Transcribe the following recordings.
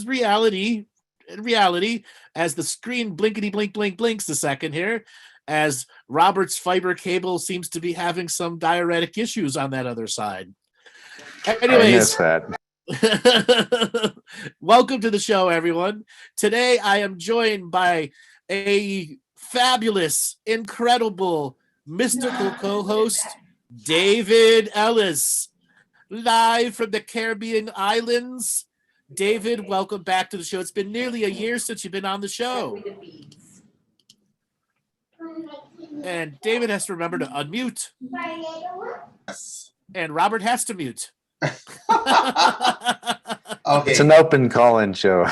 reality, as the screen blinkety blink blink blinks a second here, as Robert's fiber cable seems to be having some diuretic issues on that other side. I miss Anyways, that. welcome to the show, everyone. Today I am joined by a fabulous, incredible, mystical co-host, David Ellis, live from the Caribbean islands. David, welcome back to the show. It's been nearly a year since you've been on the show. And David has to remember to unmute. Yes. And Robert has to mute. Okay. It's an open call-in show.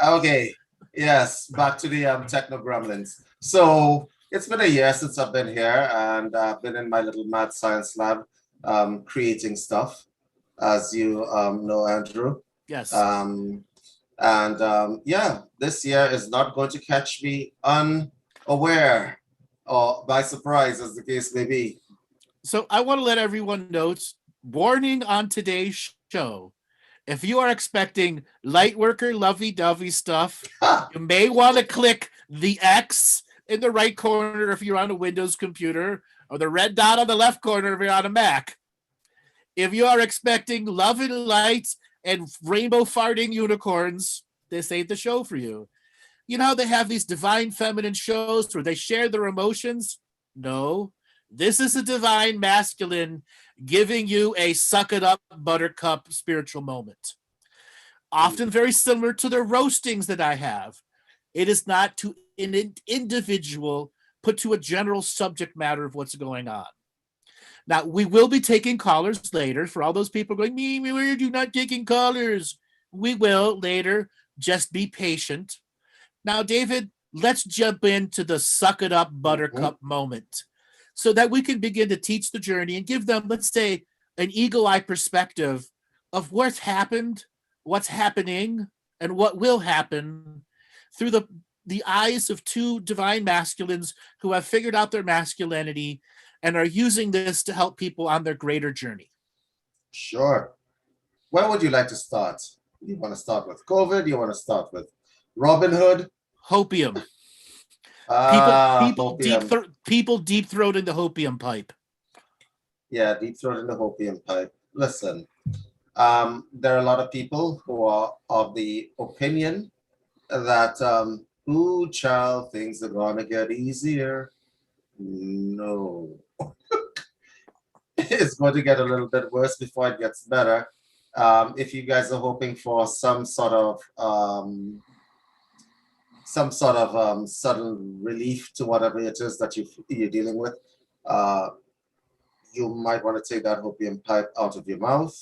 Okay. Yes. Back to the techno gremlins. So it's been a year since I've been here, and I've been in my little mad science lab creating stuff, as you know, Andrew. Yes. Yeah, this year is not going to catch me unaware or by surprise, as the case may be. So I want to let everyone know, warning on today's show. If you are expecting light worker lovey-dovey stuff, you may want to click the X in the right corner if you're on a Windows computer, or the red dot on the left corner if you're on a Mac. If you are expecting love and light and rainbow farting unicorns, this ain't the show for you. You know how they have these divine feminine shows where they share their emotions? No. This is a divine masculine giving you a suck it up buttercup spiritual moment. Often very similar to the roastings that I have. It is not to an individual put to a general subject matter of what's going on. Now, we will be taking callers later. For all those people going, me, why are you not taking callers? We will later. Just be patient. Now, David, let's jump into the suck it up buttercup moment, so that we can begin to teach the journey and give them, let's say, an eagle-eye perspective of what's happened, what's happening, and what will happen through the eyes of two divine masculines who have figured out their masculinity and are using this to help people on their greater journey. Sure. Where would you like to start? You want to start with COVID? You want to start with Robin Hood? Hopium. People deep throating the hopium pipe. Yeah, deep throating the hopium pipe. Listen, there are a lot of people who are of the opinion that ooh, child, things are gonna get easier. No. It's going to get a little bit worse before it gets better. If you guys are hoping for some sort of sudden relief to whatever it is that you're dealing with, you might want to take that hopium pipe out of your mouth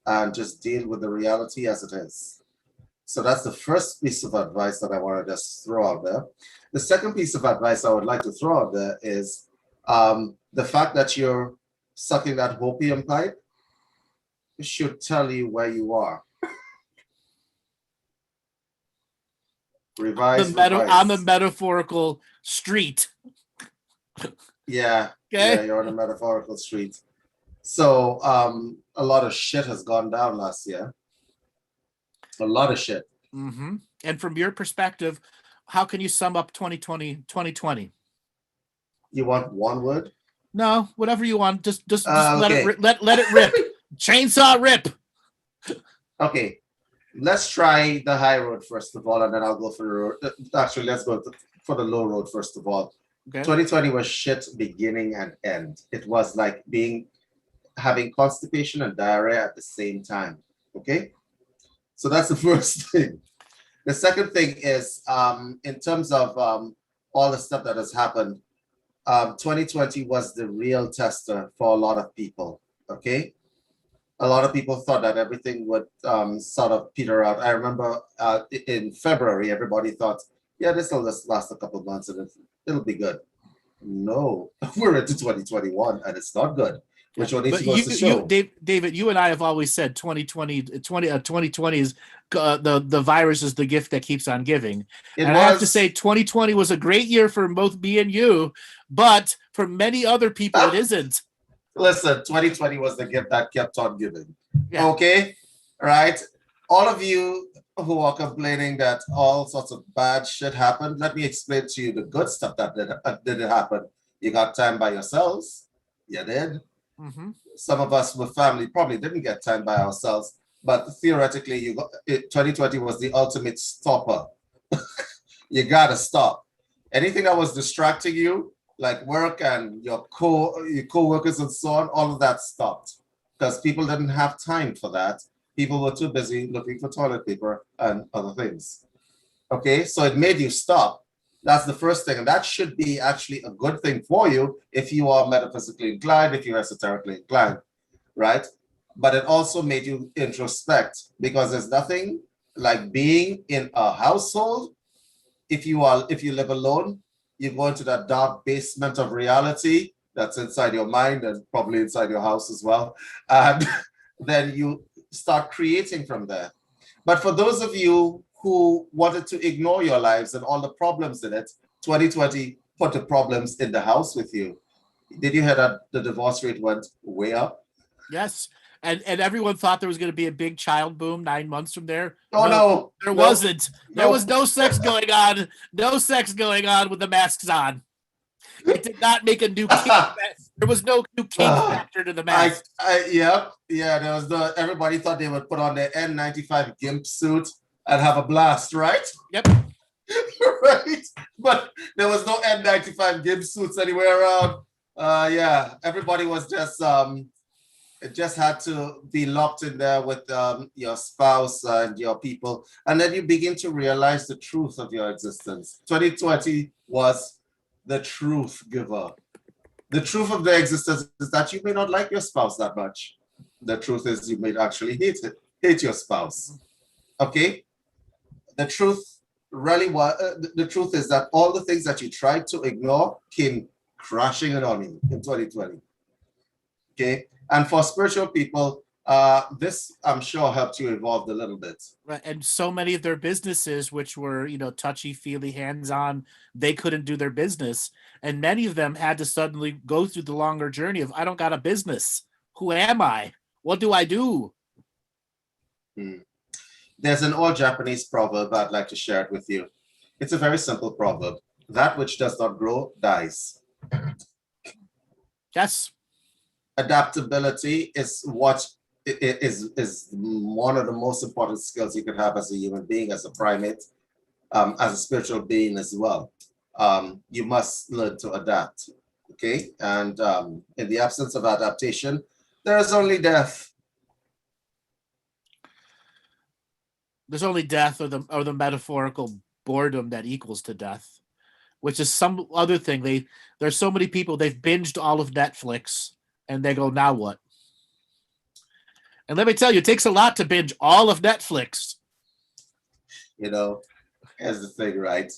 and just deal with the reality as it is. So that's the first piece of advice that I want to just throw out there. The second piece of advice I would like to throw out there is the fact that you're sucking that hopium pipe should tell you where you are. Revise. On the metaphorical street. Yeah. Okay. Yeah, you're on a metaphorical street. So a lot of shit has gone down last year. A lot of shit. Mm-hmm. And from your perspective, how can you sum up 2020? You want one word? No, whatever you want. Just okay. let it rip. Chainsaw rip. Okay. Let's try the high road first of all, and then I'll go for the road. Actually, let's go for the low road first of all. Okay. 2020 was shit beginning and end. It was like having constipation and diarrhea at the same time. Okay? So that's the first thing. The second thing is, in terms of all the stuff that has happened, 2020 was the real tester for a lot of people. Okay? A lot of people thought that everything would sort of peter out. I remember in February, everybody thought, yeah, this will just last a couple of months and it'll be good. No, we're into 2021 and it's not good. Which one needs to go to show? David, you and I have always said 2020 is the virus is the gift that keeps on giving. I have to say 2020 was a great year for both me and you, but for many other people, it isn't. Listen, 2020 was the gift that kept on giving. Yeah. Okay, right? all of you who are complaining that all sorts of bad shit happened, let me explain to you the good stuff that didn't happen. You got time by yourselves. You did. Mm-hmm. Some of us with family probably didn't get time by ourselves, but theoretically, 2020 was the ultimate stopper. You gotta stop. Anything that was distracting you, like work and your co-workers and so on, all of that stopped because people didn't have time for that. People were too busy looking for toilet paper and other things. Okay, so it made you stop. That's the first thing, and that should be actually a good thing for you if you are metaphysically inclined, if you're esoterically inclined, right? But it also made you introspect because there's nothing like being in a household. If you live alone, you go into that dark basement of reality that's inside your mind and probably inside your house as well, and then you start creating from there. But for those of you who wanted to ignore your lives and all the problems in it, 2020 put the problems in the house with you. Did you hear that the divorce rate went way up? Yes. And everyone thought there was going to be a big child boom 9 months from there. Oh, no. There wasn't. There was no sex going on. No sex going on with the masks on. It did not make a new kink. There was no new kink factor to the mask. Yeah. There was no. Everybody thought they would put on their N95 gimp suit and have a blast, right? Yep. Right. But there was no N95 gimp suits anywhere around. Yeah. Everybody was just it just had to be locked in there with your spouse and your people, and then you begin to realize the truth of your existence. 2020 was the truth giver. The truth of their existence is that you may not like your spouse that much. The truth is you may actually hate your spouse. Okay? The truth really was, the truth is that all the things that you tried to ignore came crashing in on you in 2020. Okay? And for spiritual people, this I'm sure helped you evolve a little bit. Right. And so many of their businesses, which were, touchy-feely, hands-on, they couldn't do their business. And many of them had to suddenly go through the longer journey of, I don't got a business. Who am I? What do I do? There's an old Japanese proverb I'd like to share it with you. It's a very simple proverb. That which does not grow dies. Yes. Adaptability is what is one of the most important skills you can have as a human being, as a primate, as a spiritual being as well. You must learn to adapt, okay? And in the absence of adaptation, there is only death. There's only death or the metaphorical boredom that equals to death, which is some other thing. There's so many people, they've binged all of Netflix and they go, now what? And let me tell you, it takes a lot to binge all of Netflix. Here's the thing, right?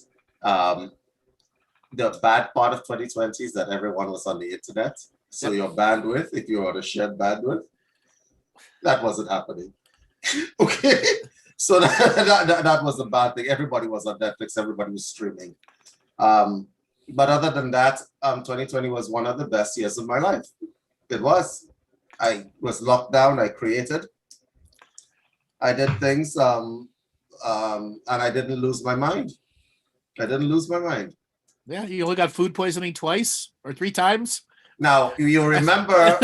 The bad part of 2020 is that everyone was on the internet. So your bandwidth, if you were on a shared bandwidth, that wasn't happening. Okay? So that was a bad thing. Everybody was on Netflix. Everybody was streaming. But other than that, 2020 was one of the best years of my life. It was. I was locked down. I created. I did things, and I didn't lose my mind. Yeah, you only got food poisoning twice or 3 times. Now you remember.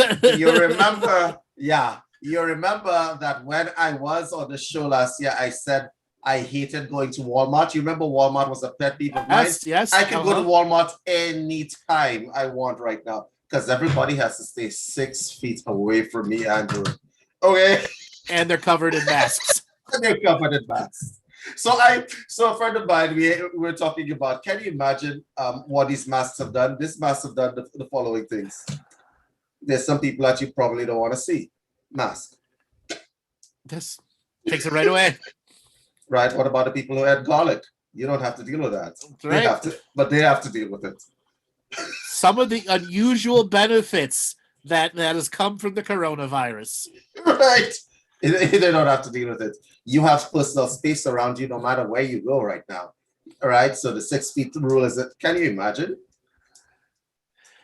Yeah, you remember that when I was on the show last year, I said I hated going to Walmart. You remember Walmart was a pet peeve of mine? Yes. I can go to Walmart anytime I want right now because everybody has to stay 6 feet away from me, Andrew. Okay. And they're covered in masks. So a friend of mine, we were talking about, can you imagine what these masks have done? These masks have done the following things. There's some people that you probably don't want to see. Mask. This takes it right away. Right. What about the people who had garlic? You don't have to deal with that. Right. They have to deal with it. Some of the unusual benefits that has come from the coronavirus. Right. They don't have to deal with it. You have personal space around you no matter where you go right now. All right. So the 6 feet rule is it. Can you imagine?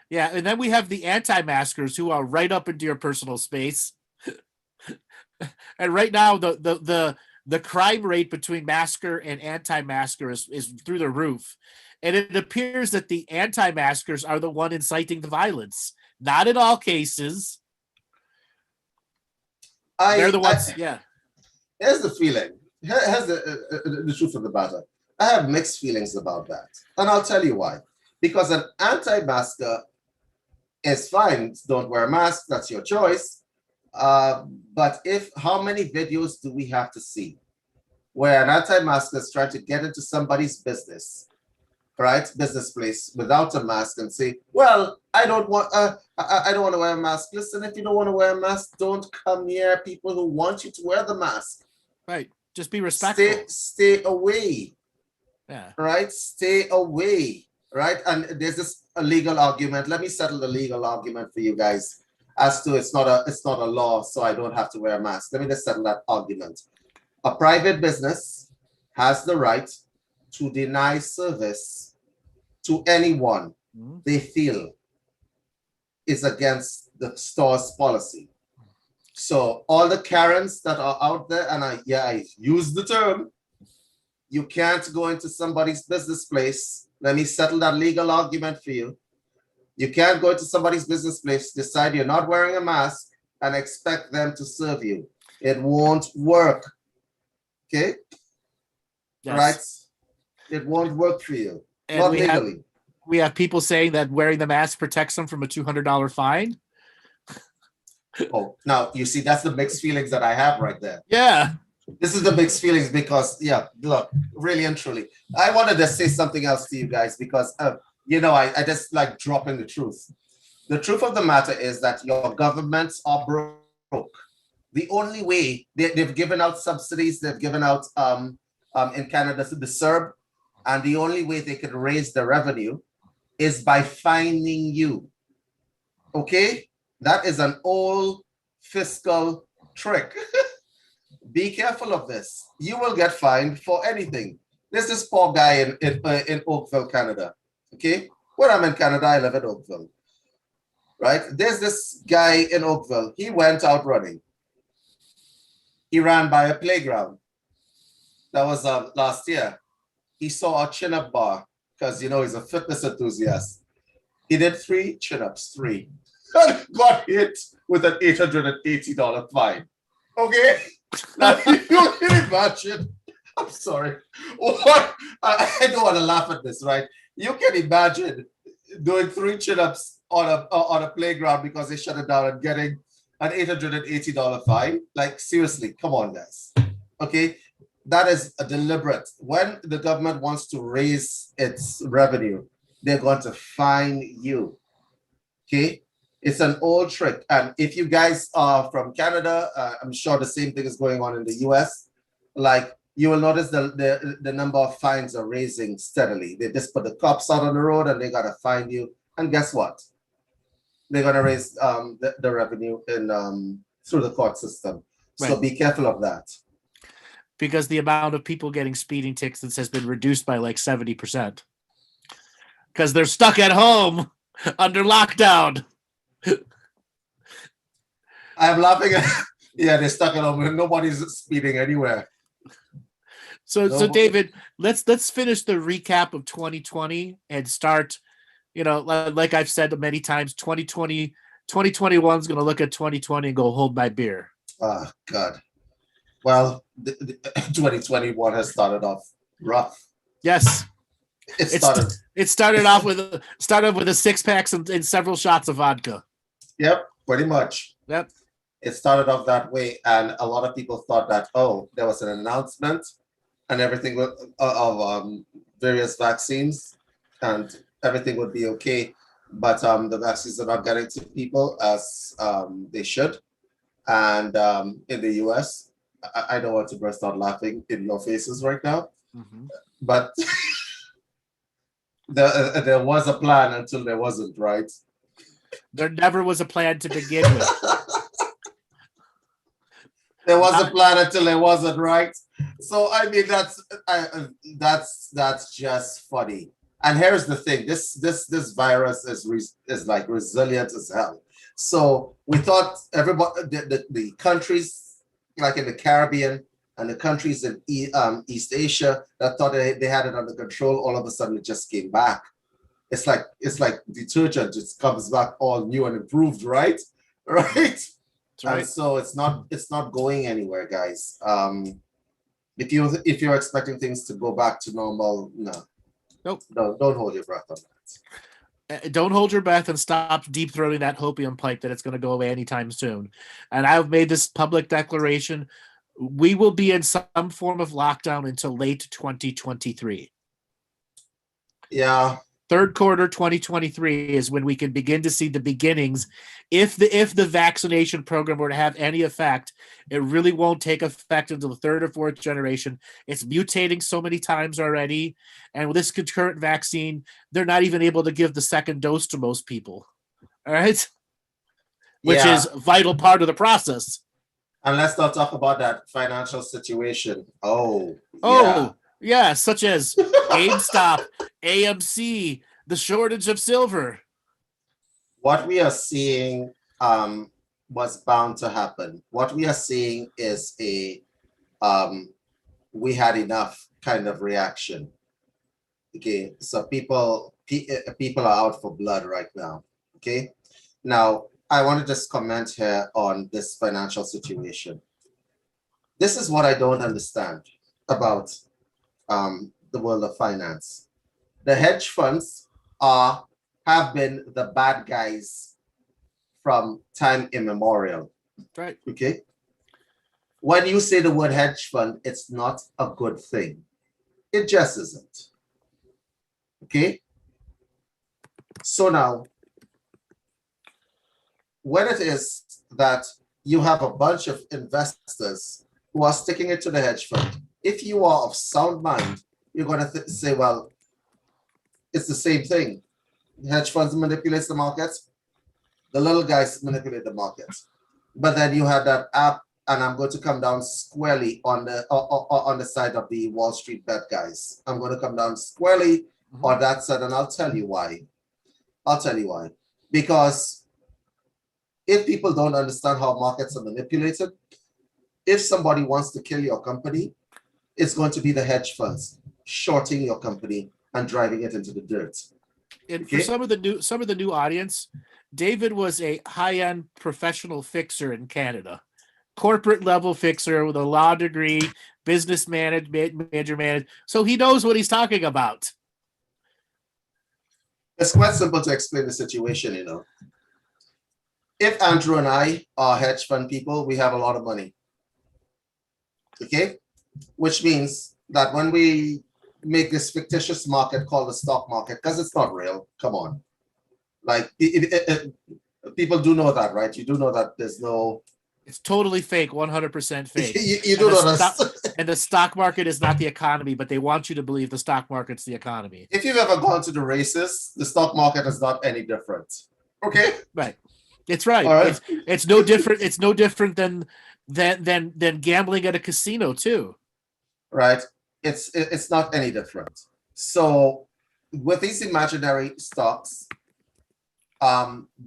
Yeah. And then we have the anti-maskers who are right up into your personal space. And right now, the the crime rate between masker and anti-masker is through the roof. And it appears that the anti-maskers are the one inciting the violence. Not in all cases. They're the ones, yeah. Here's the feeling. Here's the truth of the matter. I have mixed feelings about that. And I'll tell you why. Because an anti-masker is fine. Don't wear a mask. That's your choice. But how many videos do we have to see where an anti-masker is trying to get into somebody's business, right? Business place without a mask and say, well, I don't want to wear a mask. Listen, if you don't want to wear a mask, don't come near people who want you to wear the mask. Right. Just be respectful. Stay away. Yeah. Right? Stay away. Right? And there's this a legal argument. Let me settle the legal argument for you guys as to it's not a law, so I don't have to wear a mask. Let me just settle that argument. A private business has the right to deny service to anyone they feel is against the store's policy. So all the Karens that are out there, and I use the term, you can't go into somebody's business place. Let me settle that legal argument for you. You can't go into somebody's business place, decide you're not wearing a mask, and expect them to serve you. It won't work. Okay? Yes. Right? It won't work for you. And not legally. We have people saying that wearing the mask protects them from a $200 fine. Oh, now you see, that's the mixed feelings that I have right there. Yeah. This is the mixed feelings because, yeah, look, really and truly, I wanted to say something else to you guys because, I just like dropping the truth. The truth of the matter is that your governments are broke. The only way they've given out subsidies, they've given out in Canada the CERB, and the only way they could raise the revenue is by fining you. Okay? That is an old fiscal trick. Be careful of this. You will get fined for anything. There's this poor guy in Oakville, Canada. Okay? When I'm in Canada, I live in Oakville. Right? There's this guy in Oakville. He went out running. He ran by a playground. That was last year. He saw a chin-up bar because, he's a fitness enthusiast. He did 3 chin-ups, 3. And got hit with an $880 fine. Okay? Now, you can imagine. I'm sorry. What? I don't want to laugh at this, right? You can imagine doing 3 chin-ups on a playground because they shut it down and getting an $880 fine. Like, seriously, come on, guys. Okay? That is a deliberate. When the government wants to raise its revenue, they're going to fine you. Okay? It's an old trick. And if you guys are from Canada, I'm sure the same thing is going on in the US. Like, you will notice the number of fines are raising steadily. They just put the cops out on the road and they got to fine you. And guess what? They're going to raise the revenue through the court system. So Right. be careful of that. Because the amount of people getting speeding tickets has been reduced by like 70%. Because they're stuck at home under lockdown. I'm laughing at, yeah, they're stuck at home. Nobody's speeding anywhere. So David, let's finish the recap of 2020 and start, like I've said many times, 2021 is going to look at 2020 and go, hold my beer. Oh, God. Well, 2021 has started off rough. Yes. It started off with a 6-pack and several shots of vodka. Yep, pretty much. Yep. It started off that way, and a lot of people thought that, there was an announcement and everything of various vaccines, and everything would be okay. But the vaccines are not getting to people as they should. And in the US, I don't want to burst out laughing in your faces right now, but there was a plan until there wasn't, right? There never was a plan to begin with. There was a plan until there wasn't, right? So I mean, that's just funny. And here's the thing: this virus is like resilient as hell. So we thought everybody, the countries like in the Caribbean and the countries in East Asia that thought they had it under control, all of a sudden it just came back. It's like detergent, it comes back all new and improved, right? Right. That's right. And so it's not going anywhere, guys. If you're expecting things to go back to normal, no. Nope. No, don't hold your breath on that. Don't hold your breath and stop deep throating that hopium pipe that it's going to go away anytime soon. And I've made this public declaration. We will be in some form of lockdown until late 2023. Yeah. Third quarter 2023 is when we can begin to see the beginnings. If the vaccination program were to have any effect, it really won't take effect until the third or fourth generation. It's mutating so many times already. And with this current vaccine, they're not even able to give the second dose to most people. All right. Which is a vital part of the process. And let's not talk about that financial situation. Yeah, such as GameStop, AMC, the shortage of silver. What we are seeing was bound to happen. What we are seeing is a we had enough kind of reaction. Okay, so people are out for blood right now. Okay, now I want to just comment here on this financial situation. This is what I don't understand about the world of finance. The hedge funds have been the bad guys from time immemorial. Right. Okay. When you say the word hedge fund, it's not a good thing. It just isn't. Okay. So now, when it is that you have a bunch of investors who are sticking it to the hedge fund, if you are of sound mind, you're going to say, well, it's the same thing. Hedge funds manipulate the markets. The little guys manipulate the markets. But then you have that app, and I'm going to come down squarely on the side of the Wall Street bet guys. I'm going to come down squarely on that side, and I'll tell you why. Because if people don't understand how markets are manipulated, if somebody wants to kill your company, it's going to be the hedge funds shorting your company and driving it into the dirt. And for some of the new audience, David was a high-end professional fixer in Canada, corporate level fixer with a law degree, business manager. So he knows what he's talking about. It's quite simple to explain the situation, you know. If Andrew and I are hedge fund people, we have a lot of money. Okay? Which means that when we make this fictitious market called the stock market, because it's not real, come on. Like, people do know that, right? You do know that there's no... It's totally fake, 100% fake. you do know that. And the stock market is not the economy, but they want you to believe the stock market's the economy. If you've ever gone to the races, the stock market is not any different. Okay? Right. It's right. Right. It's no different. It's no different than gambling at a casino too. Right. It's not any different. So with these imaginary stocks,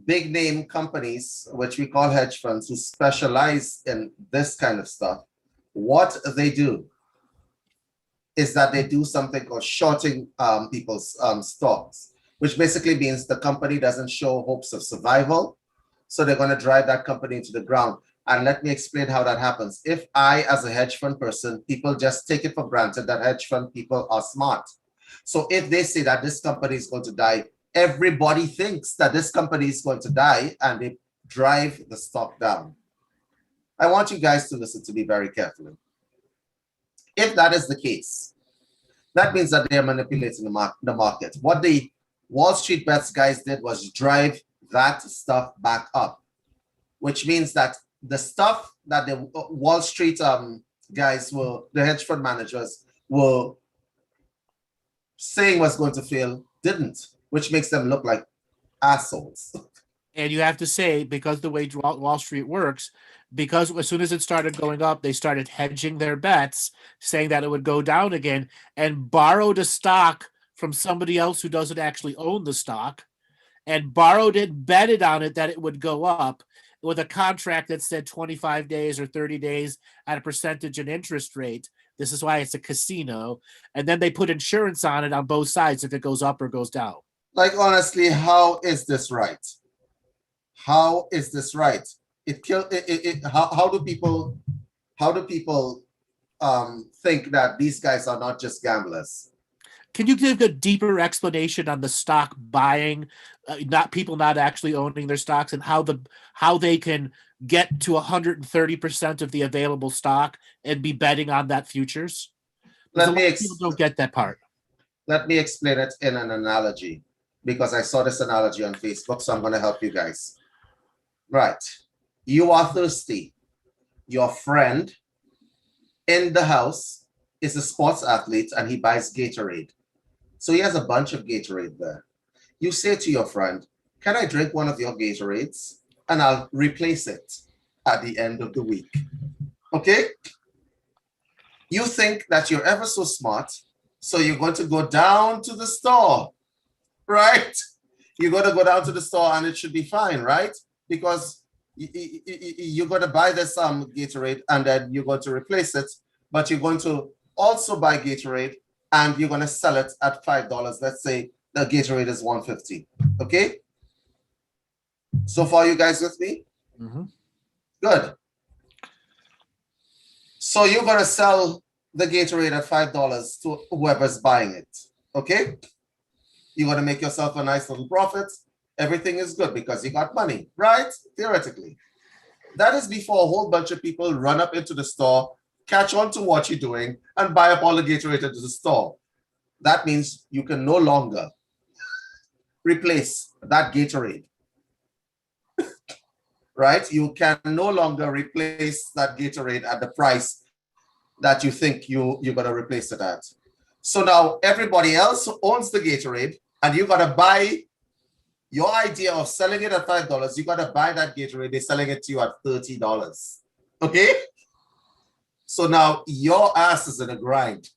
big name companies, which we call hedge funds, who specialize in this kind of stuff, what they do is that they do something called shorting people's stocks, which basically means the company doesn't show hopes of survival. So they're going to drive that company into the ground. And let me explain how that happens. If I, as a hedge fund person, people just take it for granted that hedge fund people are smart. So if they say that this company is going to die, everybody thinks that this company is going to die, and they drive the stock down. I want you guys to listen to me very carefully. If that is the case, that means that they are manipulating the market. What the Wall Street bets guys did was drive that stuff back up, which means that the stuff that the Wall Street guys the hedge fund managers were saying was going to fail, didn't, which makes them look like assholes. And you have to say, because the way Wall Street works, because as soon as it started going up, they started hedging their bets, saying that it would go down again, and borrowed a stock from somebody else who doesn't actually own the stock, and borrowed it, betted on it that it would go up. with a contract that said 25 days or 30 days at a percentage and interest rate. This is why it's a casino. And then they put insurance on it on both sides if it goes up or goes down. Like, honestly, how is this right? How is this right? How do people think that these guys are not just gamblers? Can you give a deeper explanation on the stock buying, not people not actually owning their stocks, and how they can get to 130% of the available stock and be betting on that futures? People don't get that part. Let me explain it in an analogy, because I saw this analogy on Facebook, so I'm going to help you guys. Right. You are thirsty. Your friend in the house is a sports athlete and he buys Gatorade. So he has a bunch of Gatorade there. You say to your friend, can I drink one of your Gatorades? And I'll replace it at the end of the week. Okay? You think that you're ever so smart, so you're going to go down to the store, right? You're going to go down to the store and it should be fine, right? Because you're going to buy this Gatorade and then you're going to replace it, but you're going to also buy Gatorade and you're going to sell it at $5. Let's say the Gatorade is $1.50. Okay? So far, you guys with me? Mm-hmm. Good. So you're going to sell the Gatorade at $5 to whoever's buying it. Okay? You're going to make yourself a nice little profit. Everything is good because you got money, right? Theoretically. That is before a whole bunch of people run up into the store, catch on to what you're doing, and buy up all the Gatorade into the store. That means you can no longer replace that Gatorade. Right? You can no longer replace that Gatorade at the price that you think you're going to replace it at. So now everybody else owns the Gatorade, and you got to buy your idea of selling it at $5. You got to buy that Gatorade. They're selling it to you at $30. Okay? So now your ass is in a grind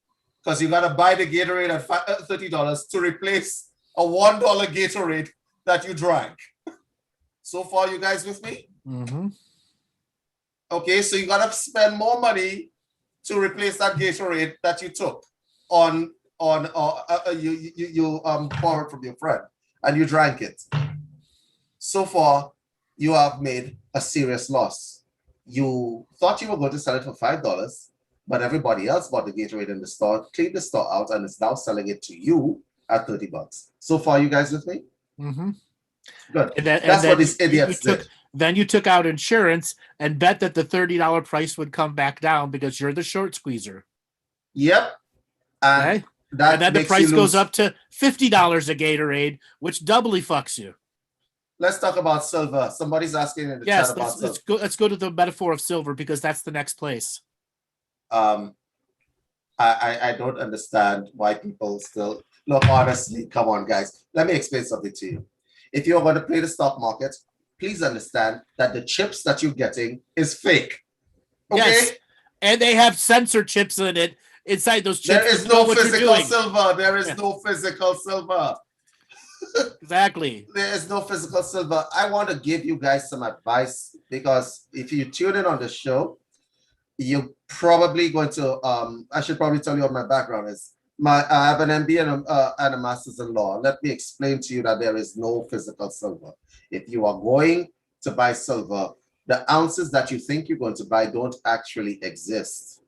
because you got to buy the Gatorade at $30 to replace a $1 Gatorade that you drank. So far, you guys with me? Mm-hmm. Okay, so you got to spend more money to replace that Gatorade that you took you borrowed from your friend and you drank it. So far, you have made a serious loss. You thought you were going to sell it for $5, but everybody else bought the Gatorade in the store, cleaned the store out, and is now selling it to you at $30. So far, you guys with me? Mm-hmm. Good. That's what these idiots did. Then you took out insurance and bet that the $30 price would come back down because you're the short squeezer. Yep. And, okay? And then the price goes up to $50 a Gatorade, which doubly fucks you. Let's talk about silver. Somebody's asking in the chat about silver. Let's go to the metaphor of silver because that's the next place. I don't understand why people still look. Honestly, come on, guys. Let me explain something to you. If you're going to play the stock market, please understand that the chips that you're getting is fake. Okay? Yes, and they have sensor chips in it. Inside those chips, there is no physical silver. There is no physical silver. Exactly. There is no physical silver. I want to give you guys some advice because if you tune in on the show, you're probably going to. I should probably tell you what my background is. I have an MBA and a master's in law. Let me explain to you that there is no physical silver. If you are going to buy silver, the ounces that you think you're going to buy don't actually exist.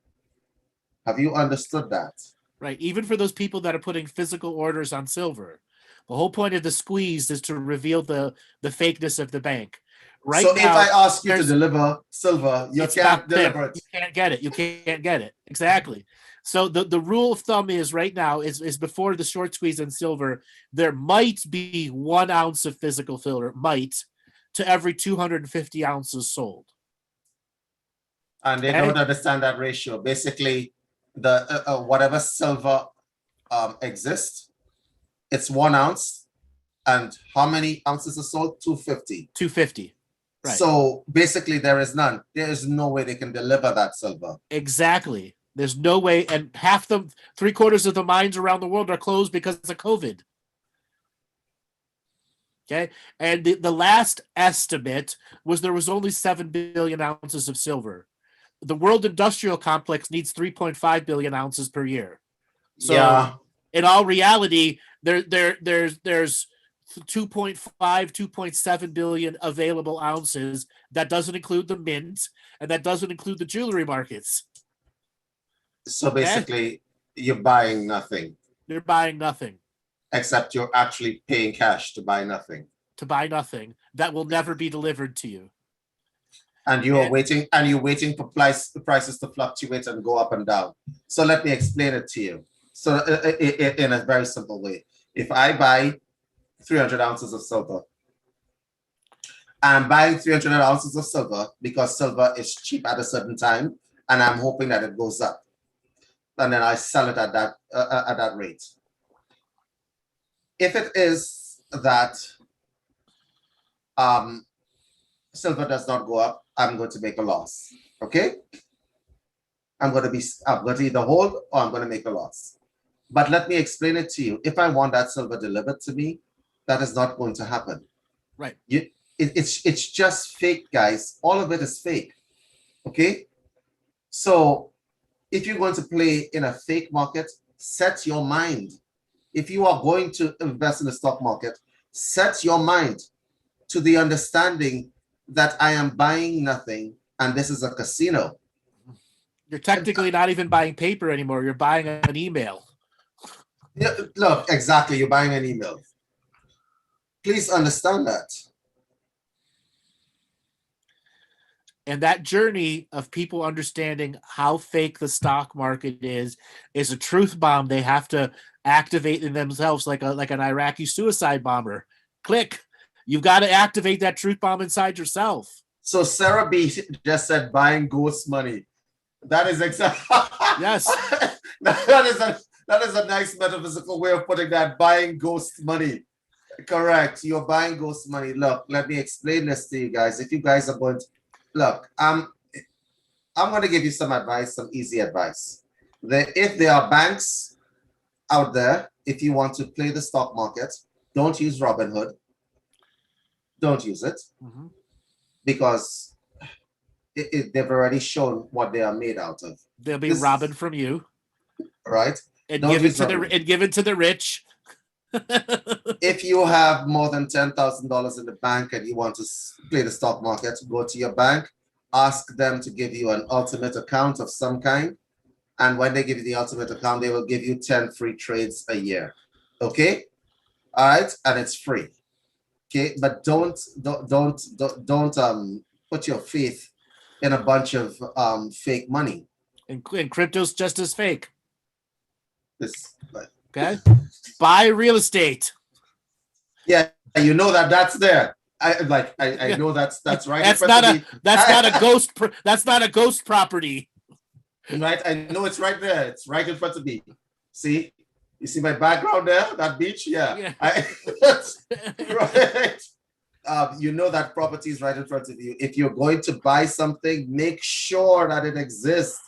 Have you understood that? Right. Even for those people that are putting physical orders on silver, the whole point of the squeeze is to reveal the fakeness of the bank. Right. So now, if I ask you to deliver silver, you can't deliver it. You can't get it. You can't get it. Exactly. So the rule of thumb is right now is before the short squeeze in silver, there might be 1 ounce of physical silver, to every 250 ounces sold. And they don't understand that ratio. Basically, the whatever silver exists, it's 1 ounce. And how many ounces are sold? 250. 250. Right. So basically, there is none. There is no way they can deliver that silver. Exactly. There's no way, and 3/4 of the mines around the world are closed because of COVID. Okay. And the last estimate was there was only 7 billion ounces of silver. The world industrial complex needs 3.5 billion ounces per year. So yeah. in all reality, there's 2.5, 2.7 billion available ounces. That doesn't include the mint, and that doesn't include the jewelry markets. So basically, you're buying nothing. You're buying nothing. Except you're actually paying cash to buy nothing. To buy nothing that will never be delivered to you. And you're waiting for prices to fluctuate and go up and down. So let me explain it to you. So in a very simple way, if I buy 300 ounces of silver, I'm buying 300 ounces of silver because silver is cheap at a certain time, and I'm hoping that it goes up, and then I sell it at that rate. If it is that silver does not go up, I'm going to make a loss. Okay? I'm going to either hold or I'm going to make a loss. But let me explain it to you. If I want that silver delivered to me, that is not going to happen. Right. It's just fake, guys. All of it is fake. Okay? So if you're going to play in a fake market, set your mind. If you are going to invest in the stock market, set your mind to the understanding that I am buying nothing and this is a casino. You're technically not even buying paper anymore. You're buying an email. Yeah, look, exactly. You're buying an email. Please understand that. And that journey of people understanding how fake the stock market is a truth bomb they have to activate in themselves like an Iraqi suicide bomber. Click. You've got to activate that truth bomb inside yourself. So Sarah B just said buying ghost money. That is exactly yes. that is a nice metaphysical way of putting that. Buying ghost money. Correct. You're buying ghost money. Look, let me explain this to you guys. If you guys are going to look, I'm going to give you some advice, some easy advice. If there are banks out there, if you want to play the stock market, don't use Robinhood. Don't use it because they've already shown what they are made out of. They'll be robbing from you, right? And give it to the rich. If you have more than $10,000 in the bank and you want to play the stock market, go to your bank, ask them to give you an ultimate account of some kind, and when they give you the ultimate account, they will give you 10 free trades a year. Okay, all right, and it's free. Okay, but don't put your faith in a bunch of fake money. And crypto's just as fake. Okay. Buy real estate. Yeah, you know that's there. I know that's right. That's not a ghost property. Right, I know it's right there. It's right in front of me. See? You see my background there? That beach? Yeah. Right. You know that property is right in front of you. If you're going to buy something, make sure that it exists.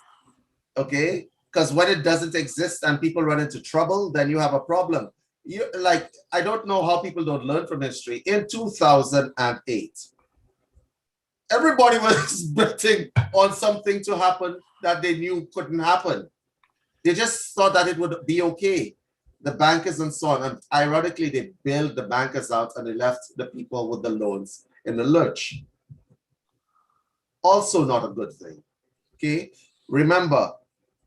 Okay? Because when it doesn't exist and people run into trouble, then you have a problem. I don't know how people don't learn from history. In 2008, everybody was betting on something to happen that they knew couldn't happen. They just thought that it would be okay. The bankers and so on. And ironically, they bailed the bankers out and they left the people with the loans in the lurch. Also not a good thing. Okay? Remember,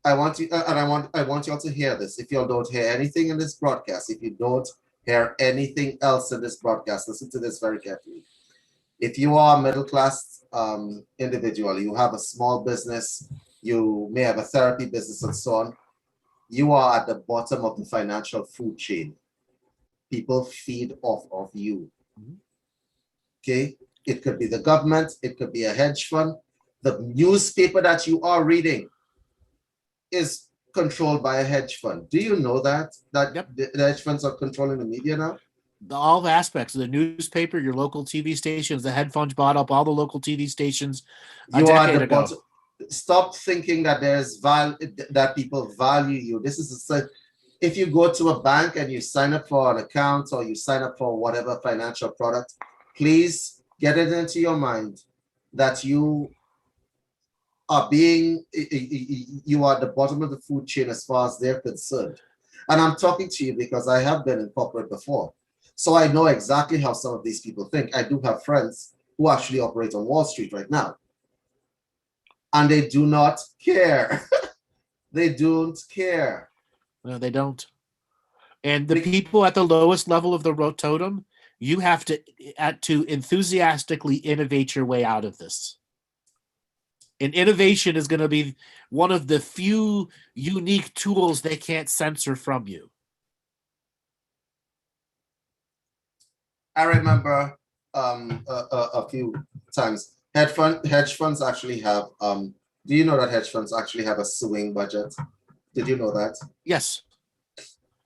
I want you all to hear this. If you all don't hear anything in this broadcast, if you don't hear anything else in this broadcast, listen to this very carefully. If you are a middle-class individual, you have a small business, you may have a therapy business and so on, you are at the bottom of the financial food chain. People feed off of you. Okay? It could be the government, it could be a hedge fund. The newspaper that you are reading is controlled by a hedge fund. Do you know that? Yep. The hedge funds are controlling the media now? All the aspects of the newspaper, your local TV stations, the hedge funds bought up all the local TV stations a decade ago. Stop thinking that there's that people value you. This is if you go to a bank and you sign up for an account or you sign up for whatever financial product, please get it into your mind that you are you are at the bottom of the food chain as far as they're concerned. And I'm talking to you because I have been in corporate before. So I know exactly how some of these people think. I do have friends who actually operate on Wall Street right now. And they do not care. They don't care. No, they don't. And the people at the lowest level of the totem, you have to enthusiastically innovate your way out of this. And innovation is going to be one of the few unique tools they can't censor from you. I remember a few times hedge funds actually have do you know that hedge funds actually have a suing budget? Did you know that? Yes.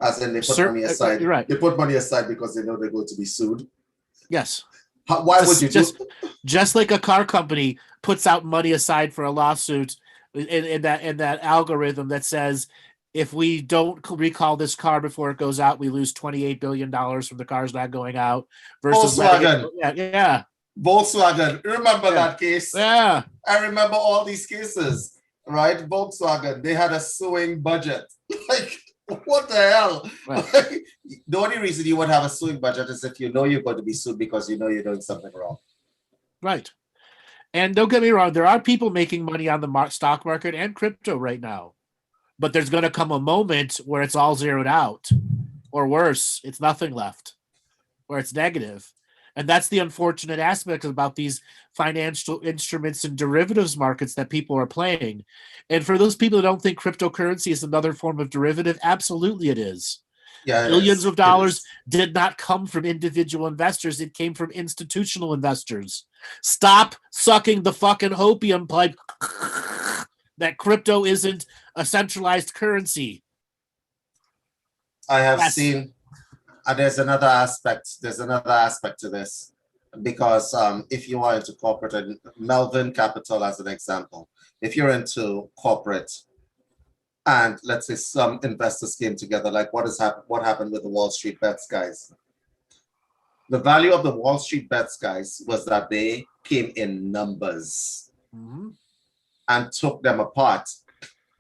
As in they put money aside. You're right. They put money aside because they know they're going to be sued. Yes. Why would you just like a car company puts out money aside for a lawsuit in that algorithm that says if we don't recall this car before it goes out, we lose $28 billion from the cars not going out. Versus Volkswagen. Yeah. Volkswagen. Remember that case? Yeah. I remember all these cases, right? Volkswagen, they had a suing budget. Like, what the hell? Right. Like, the only reason you would have a suing budget is if you know you're going to be sued because you know you're doing something wrong. Right. And don't get me wrong, there are people making money on the stock market and crypto right now. But there's going to come a moment where it's all zeroed out. Or worse, it's nothing left. Or it's negative. And that's the unfortunate aspect about these financial instruments and derivatives markets that people are playing. And for those people who don't think cryptocurrency is another form of derivative, absolutely it is. Yeah, Billions of dollars did not come from individual investors. It came from institutional investors. Stop sucking the fucking opium pipe that crypto isn't a centralized currency. I have seen, and there's another aspect to this, because if you are into corporate, and Melvin Capital as an example, if you're into corporate and let's say some investors came together, like what happened with the Wall Street Bets guys. The value of the Wall Street Bets guys was that they came in numbers and took them apart.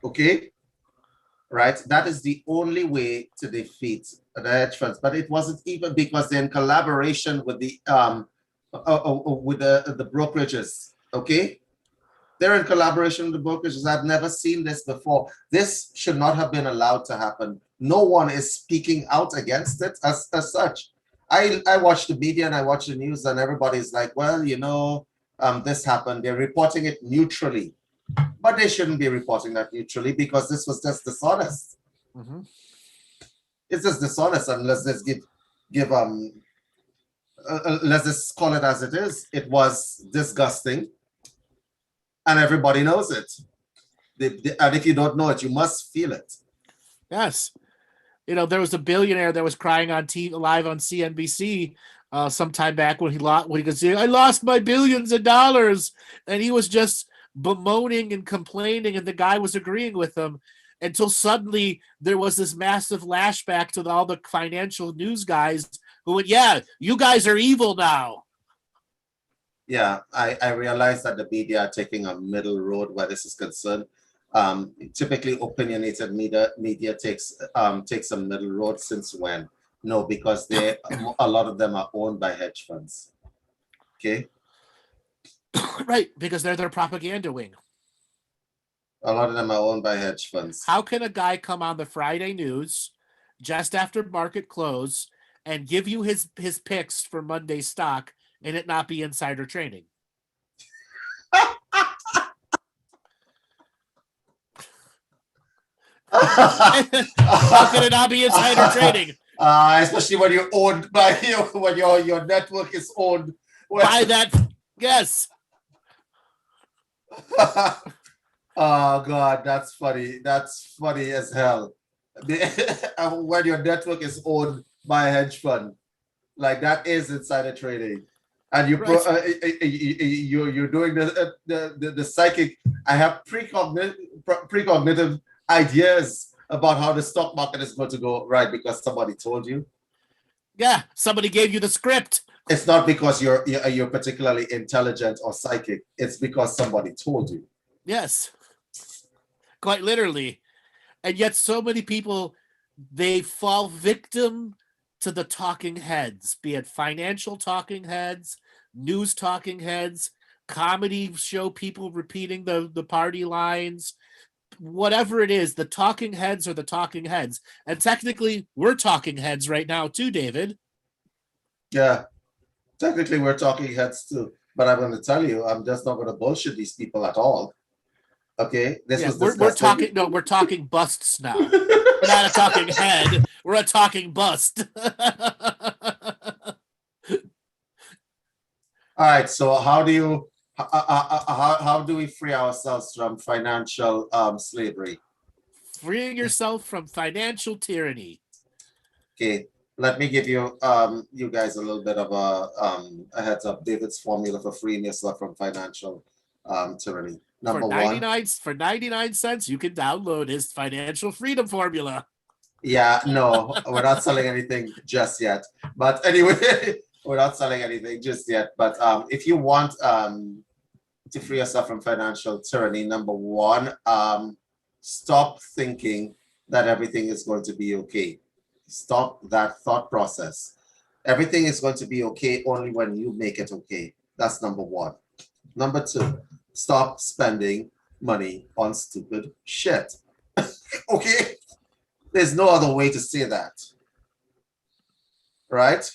Okay? Right? That is the only way to defeat the hedge funds. But it wasn't even because they're in collaboration with the brokerages. Okay? They're in collaboration with the brokerages. I've never seen this before. This should not have been allowed to happen. No one is speaking out against it as such. I watch the media and I watch the news and everybody's like, well, you know, this happened. They're reporting it neutrally. But they shouldn't be reporting that neutrally because this was just dishonest. It's just dishonest, and let's just let's just call it as it is. It was disgusting, and everybody knows it. And if you don't know it, you must feel it. Yes. You know, there was a billionaire that was crying on live on CNBC some time back when he could say, I lost my billions of dollars. And he was just bemoaning and complaining, and the guy was agreeing with him until suddenly there was this massive lashback to all the financial news guys who went, yeah, you guys are evil now. Yeah, I realize that the media are taking a middle road where this is concerned. Typically opinionated media takes a middle road. Since when? No, because a lot of them are owned by hedge funds. Okay. Right, because they're their propaganda wing. A lot of them are owned by hedge funds. How can a guy come on the Friday news just after market close and give you his picks for Monday stock and it not be insider trading? How can it not be insider trading? Especially when you're owned by when your network is owned by that. Yes. Oh God, that's funny. That's funny as hell. When your network is owned by a hedge fund, like that is insider trading, and you're doing the psychic. I have precognitive ideas about how the stock market is going to go right because somebody told you. Yeah, somebody gave you the script. It's not because you're particularly intelligent or psychic. It's because somebody told you. Yes, quite literally. And yet so many people, they fall victim to the talking heads, be it financial talking heads, news talking heads, comedy show people repeating the party lines, whatever it is, the talking heads are the talking heads. And technically, we're talking heads right now too, David. Yeah, technically we're talking heads too. But I'm going to tell you, I'm just not going to bullshit these people at all. Okay, we're talking. No, we're talking busts now. We're not a talking head. We're a talking bust. All right. So how do we free ourselves from financial slavery? Freeing yourself from financial tyranny. Okay. Let me give you you guys a little bit of a heads up. David's formula for freeing yourself from financial tyranny. Number for 99 cents, you can download his financial freedom formula. Yeah, no, we're not selling anything just yet. But anyway, we're not selling anything just yet. But if you want to free yourself from financial tyranny, number one, stop thinking that everything is going to be okay. Stop that thought process. Everything is going to be okay only when you make it okay. That's number one. Number two, stop spending money on stupid shit. Okay? There's no other way to say that. Right?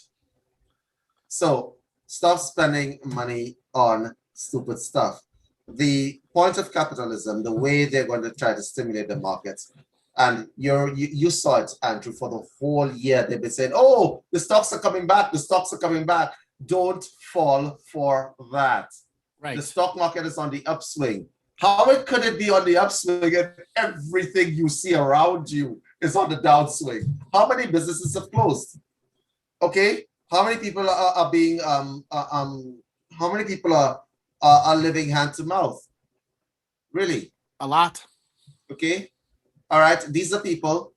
So stop spending money on stupid stuff. The point of capitalism, the way they're going to try to stimulate the markets, and you saw it, Andrew, for the whole year. They've been saying, oh, the stocks are coming back. The stocks are coming back. Don't fall for that. Right. The stock market is on the upswing. How could it be on the upswing if everything you see around you is on the downswing? How many businesses have closed? Okay, how many people are being how many people are living hand to mouth? Really? A lot. Okay. All right. These are people.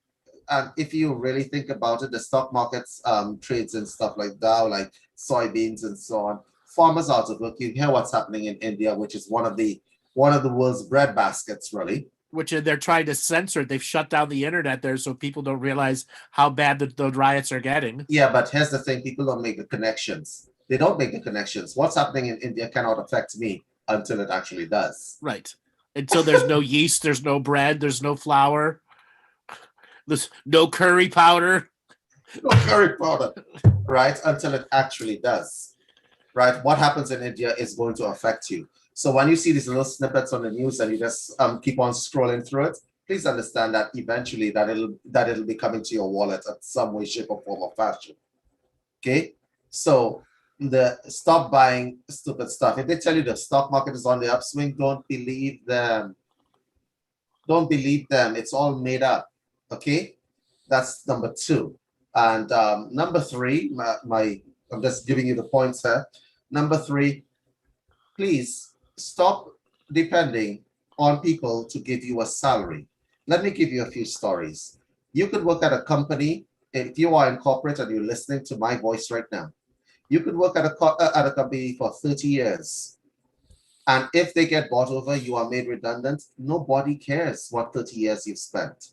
And if you really think about it, the stock markets trades and stuff like Dow, like soybeans and so on. Farmers out of work. You hear what's happening in India, which is one of the world's bread baskets, really. Which they're trying to censor. They've shut down the internet there so people don't realize how bad the riots are getting. Yeah, but here's the thing. People don't make the connections. They don't make the connections. What's happening in India cannot affect me until it actually does. Right. Until there's no yeast, there's no bread, there's no flour, there's no curry powder. No curry powder. Right? Until it actually does. Right? What happens in India is going to affect you. So when you see these little snippets on the news and you just keep on scrolling through it, please understand that eventually that it'll be coming to your wallet at some way, shape, or form or fashion. Okay? So stop buying stupid stuff. If they tell you the stock market is on the upswing, don't believe them. Don't believe them. It's all made up. Okay? That's number two. And number three, I'm just giving you the points here. Number three, please stop depending on people to give you a salary. Let me give you a few stories. You could work at a company, if you are in corporate and you're listening to my voice right now, you could work at a company for 30 years. And if they get bought over, you are made redundant. Nobody cares what 30 years you've spent.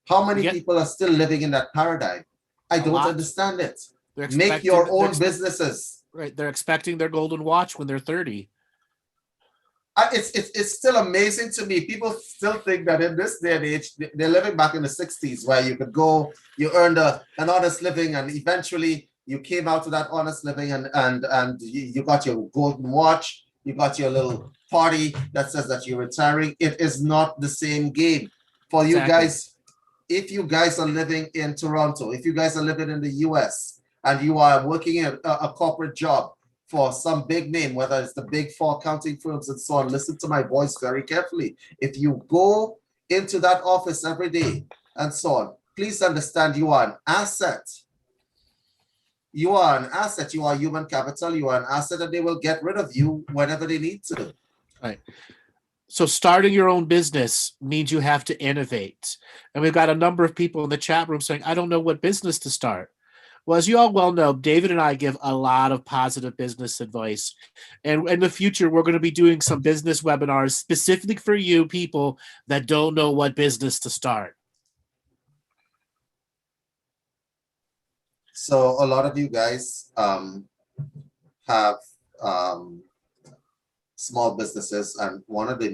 How many people are still living in that paradigm? I don't understand it. Make your own businesses. Right. They're expecting their golden watch when they're 30. It's still amazing to me. People still think that in this day and age, they're living back in the 60s where you could go, you earned an honest living, and eventually you came out to that honest living and you got your golden watch, you got your little party that says that you're retiring. It is not the same game. For you guys, if you guys are living in Toronto, if you guys are living in the US and you are working in a corporate job for some big name, whether it's the big four accounting firms and so on, listen to my voice very carefully. If you go into that office every day and so on, please understand you are an asset. You are an asset. You are human capital. You are an asset, and they will get rid of you whenever they need to. Right. So starting your own business means you have to innovate. And we've got a number of people in the chat room saying, I don't know what business to start. Well, as you all well know, David and I give a lot of positive business advice. And in the future, we're going to be doing some business webinars specifically for you people that don't know what business to start. So a lot of you guys have small businesses, and one of the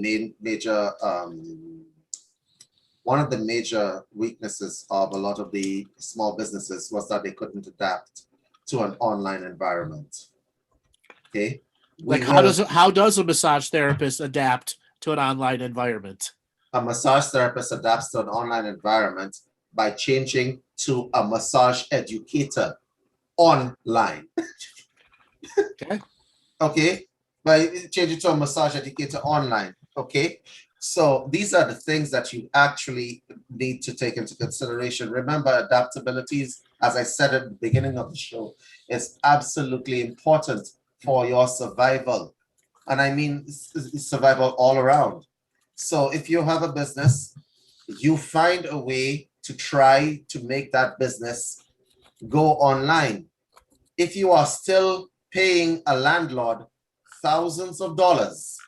major weaknesses of a lot of the small businesses was that they couldn't adapt to an online environment. Okay. Like how does a massage therapist adapt to an online environment? A massage therapist adapts to an online environment by changing to a massage educator online. Okay. Okay. By changing to a massage educator online. Okay. So these are the things that you actually need to take into consideration. Remember, adaptabilities, as I said at the beginning of the show, is absolutely important for your survival. And I mean survival all around. So if you have a business, you find a way to try to make that business go online. If you are still paying a landlord thousands of dollars,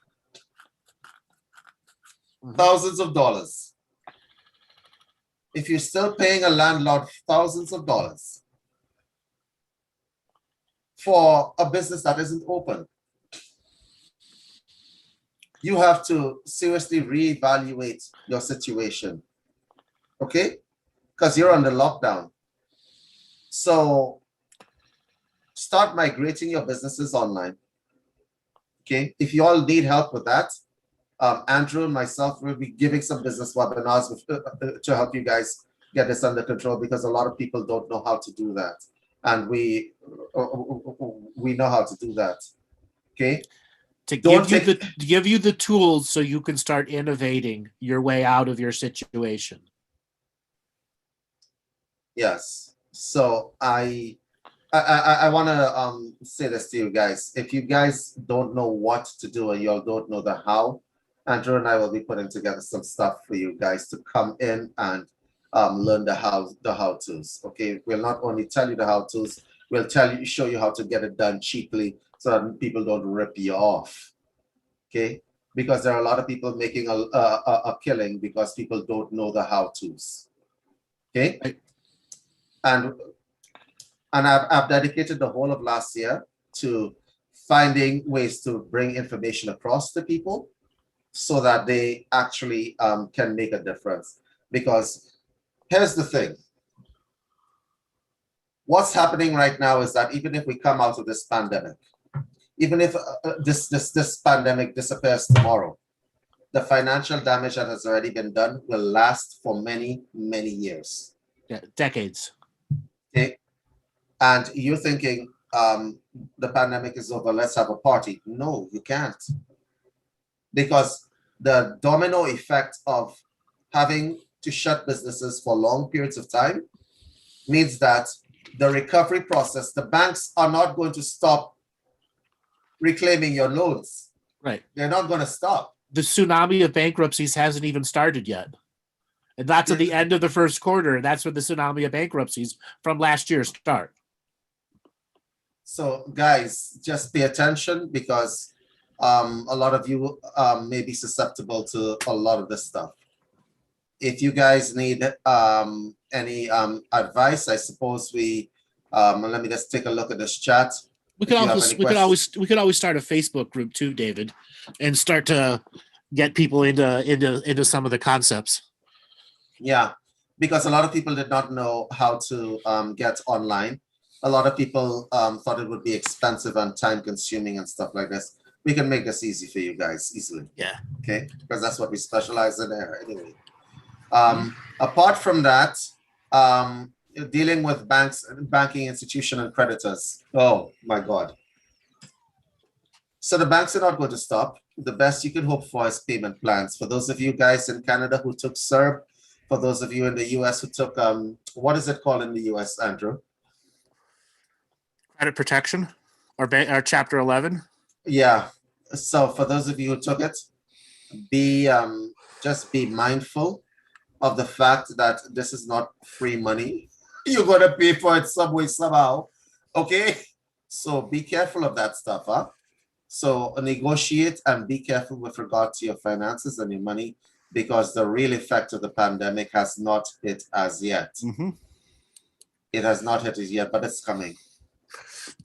if you're still paying a landlord thousands of dollars for a business that isn't open, you have to seriously reevaluate your situation. Okay? Because you're under lockdown. So start migrating your businesses online. Okay? If you all need help with that, Andrew and myself will be giving some business webinars to help you guys get this under control, because a lot of people don't know how to do that. And we know how to do that. Okay? To give you the tools so you can start innovating your way out of your situation. Yes. So I want to say this to you guys. If you guys don't know what to do and you all don't know the how, Andrew and I will be putting together some stuff for you guys to come in and learn the how-tos. Okay, we'll not only tell you the how-tos, we'll show you how to get it done cheaply so that people don't rip you off. Okay, because there are a lot of people making a killing because people don't know the how-tos. Okay, and I've dedicated the whole of last year to finding ways to bring information across to people so that they actually can make a difference. Because here's the thing. What's happening right now is that even if we come out of this pandemic, even if this pandemic disappears tomorrow, the financial damage that has already been done will last for many, many years. Yeah, decades. Okay. And you're thinking the pandemic is over, let's have a party. No, you can't. Because the domino effect of having to shut businesses for long periods of time means that the recovery process, the banks are not going to stop reclaiming your loans. Right. They're not going to stop. The tsunami of bankruptcies hasn't even started yet. And that's at the end of the first quarter. And that's when the tsunami of bankruptcies from last year start. So guys, just pay attention, because a lot of you may be susceptible to a lot of this stuff. If you guys need any advice, I suppose let me just take a look at this chat. We could always start a Facebook group too, David, and start to get people into some of the concepts. Yeah, because a lot of people did not know how to get online. A lot of people thought it would be expensive and time consuming and stuff like this. We can make this easy for you guys easily. Yeah. Okay, because that's what we specialize in there anyway. Apart from that, dealing with banking institution and creditors. Oh my God. So the banks are not going to stop. The best you can hope for is payment plans. For those of you guys in Canada who took CERB, for those of you in the US who took, what is it called in the US, Andrew? Credit protection or Chapter 11? Yeah. So for those of you who took it, just be mindful of the fact that this is not free money. You're gonna pay for it some way, somehow. Okay? So be careful of that stuff, huh? So negotiate and be careful with regard to your finances and your money, because the real effect of the pandemic has not hit as yet. Mm-hmm. It has not hit as yet, but it's coming.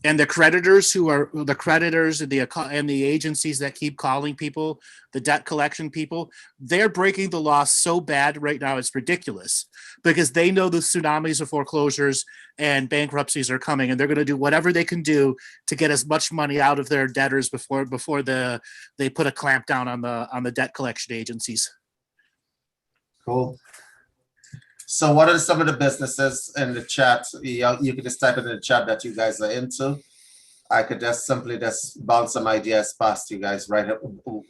And the creditors who are the creditors and the agencies that keep calling people, the debt collection people, they're breaking the law so bad right now, it's ridiculous, because they know the tsunamis of foreclosures and bankruptcies are coming, and they're going to do whatever they can do to get as much money out of their debtors before they put a clamp down on the debt collection agencies. Cool. So what are some of the businesses in the chat? You can just type it in the chat that you guys are into. I could just simply bounce some ideas past you guys right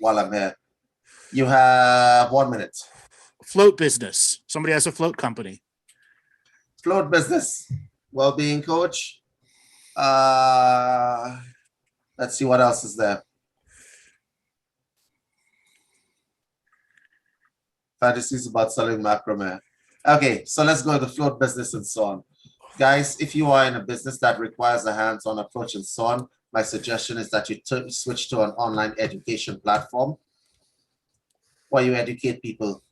while I'm here. You have 1 minute. Float business. Somebody has a float company. Float business. Well-being coach. Let's see what else is there. Fantasies about selling macrame. Okay, so let's go to the float business and so on. Guys, if you are in a business that requires a hands-on approach and so on, my suggestion is that you switch to an online education platform where you educate people,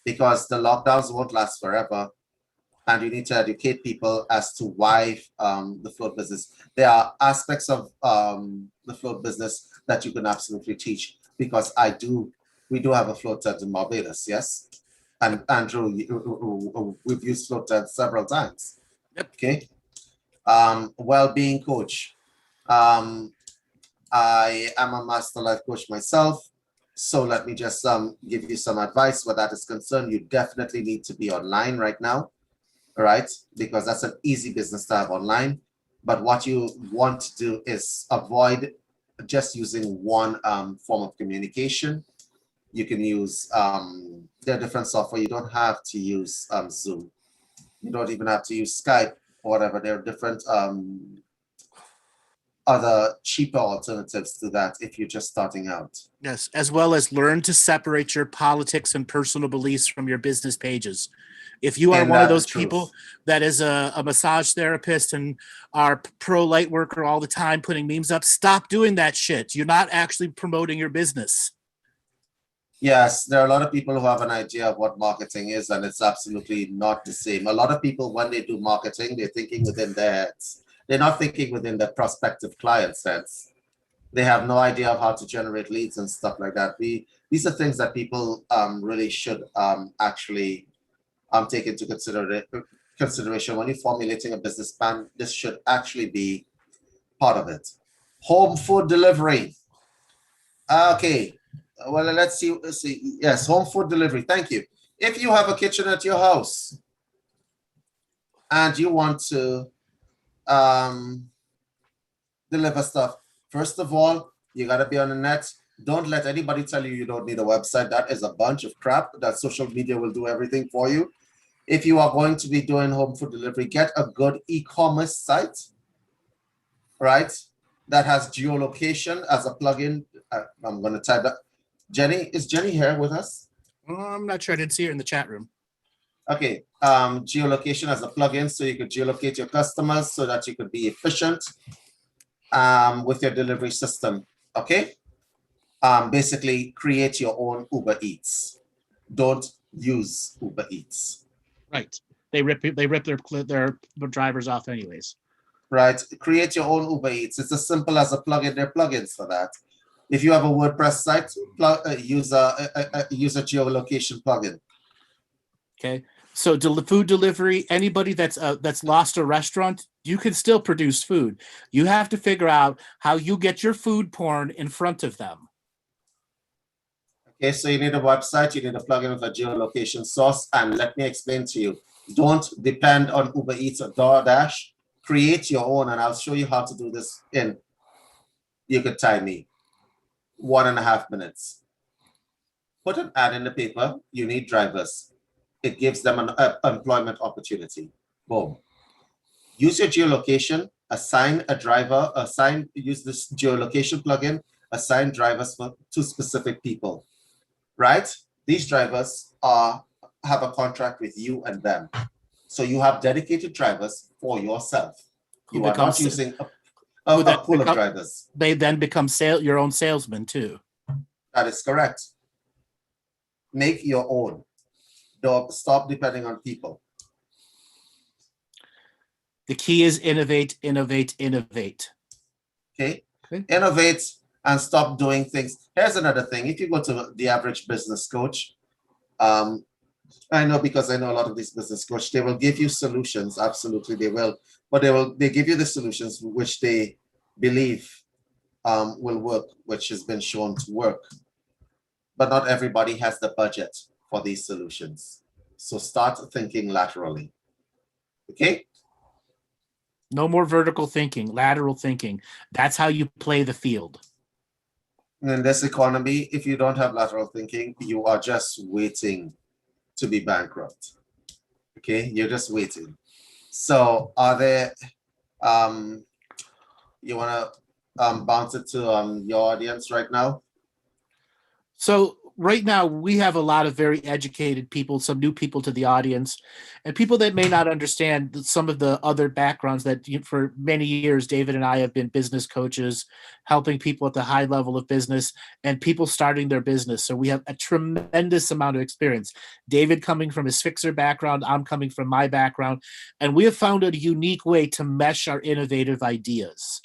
because the lockdowns won't last forever, and you need to educate people as to why the float business. There are aspects of the float business that you can absolutely teach, because we do have a float tent in Barbados, yes? And Andrew, we've used float tents several times. Yep. Okay. Well-being coach. I am a master life coach myself. So let me just give you some advice where that is concerned. You definitely need to be online right now, right? Because that's an easy business to have online. But what you want to do is avoid just using one form of communication. You can use, there are different software. You don't have to use Zoom. You don't even have to use Skype or whatever. There are different other cheaper alternatives to that if you're just starting out. Yes, as well as learn to separate your politics and personal beliefs from your business pages. If you are one of those people that is a massage therapist and are pro light worker all the time putting memes up, stop doing that shit. You're not actually promoting your business. Yes, there are a lot of people who have an idea of what marketing is, and it's absolutely not the same. A lot of people, when they do marketing, they're thinking within their heads. They're not thinking within the prospective client sense. They have no idea of how to generate leads and stuff like that. These are things that people really should actually take into consideration when you're formulating a business plan. This should actually be part of it. Home food delivery. Okay. Well, let's see. Yes, home food delivery. Thank you. If you have a kitchen at your house and you want to deliver stuff, first of all, you got to be on the net. Don't let anybody tell you don't need a website. That is a bunch of crap. That social media will do everything for you. If you are going to be doing home food delivery, get a good e-commerce site, right? That has geolocation as a plugin. I'm going to type that. Jenny, is Jenny here with us? I'm not sure. I didn't see her in the chat room. Okay, geolocation as a plugin, so you could geolocate your customers so that you could be efficient with your delivery system. Okay, basically create your own Uber Eats. Don't use Uber Eats. Right. They rip their drivers off anyways. Right. Create your own Uber Eats. It's as simple as a plugin. There are plugins for that. If you have a WordPress site, use a geolocation plugin. Okay. So food delivery, anybody that's lost a restaurant, you can still produce food. You have to figure out how you get your food porn in front of them. Okay, so you need a website, you need a plugin with a geolocation source, and let me explain to you. Don't depend on Uber Eats or DoorDash. Create your own, and I'll show you how to do this in, you could time me, 1.5 minutes. Put an ad in the paper. You need drivers. It gives them an employment opportunity. Boom. Use your geolocation, assign a driver, use this geolocation plugin, assign drivers to specific people, right? These drivers have a contract with you and them. So you have dedicated drivers for yourself. You are not using a pool of drivers. They then become your own salesman too. That is correct. Make your own. Don't stop depending on people. The key is innovate, innovate, innovate. Okay. Innovate and stop doing things. Here's another thing. If you go to the average business coach, I know because I know a lot of these business coaches, they will give you solutions. Absolutely, they will. But they give you the solutions which they believe will work, which has been shown to work. But not everybody has the budget for these solutions. So start thinking laterally. Okay? No more vertical thinking, lateral thinking. That's how you play the field. In this economy, if you don't have lateral thinking, you are just waiting to be bankrupt. Okay? You're just waiting. So are there, you want to bounce it to your audience right now? So right now we have a lot of very educated people, some new people to the audience, and people that may not understand some of the other backgrounds that for many years, David and I have been business coaches, helping people at the high level of business and people starting their business. So we have a tremendous amount of experience. David coming from his fixer background, I'm coming from my background, and we have found a unique way to mesh our innovative ideas.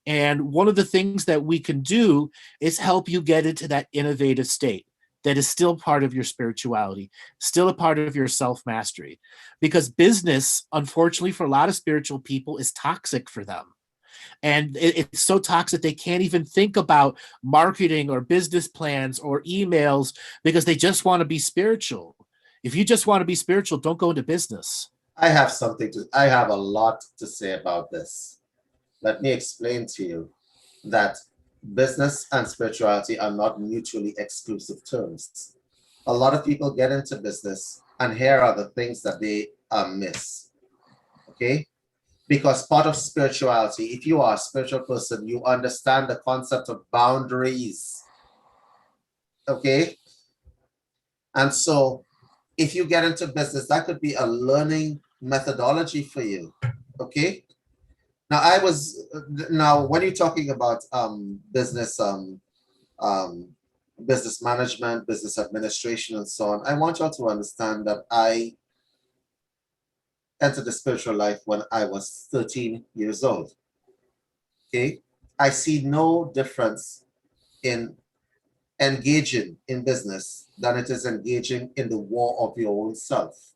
And one of the things that we can do is help you get into that innovative state that is still part of your spirituality, still a part of your self-mastery. Because business, unfortunately, for a lot of spiritual people, is toxic for them. And it's so toxic they can't even think about marketing or business plans or emails because they just want to be spiritual. If you just want to be spiritual, don't go into business. I have a lot to say about this. Let me explain to you that business and spirituality are not mutually exclusive terms. A lot of people get into business, and here are the things that they miss. Okay? Because part of spirituality, if you are a spiritual person, you understand the concept of boundaries. Okay? And so, if you get into business, that could be a learning methodology for you. Okay? Now, when you're talking about business management, business administration, and so on, I want y'all to understand that I entered the spiritual life when I was 13 years old. Okay, I see no difference in engaging in business than it is engaging in the war of your own self.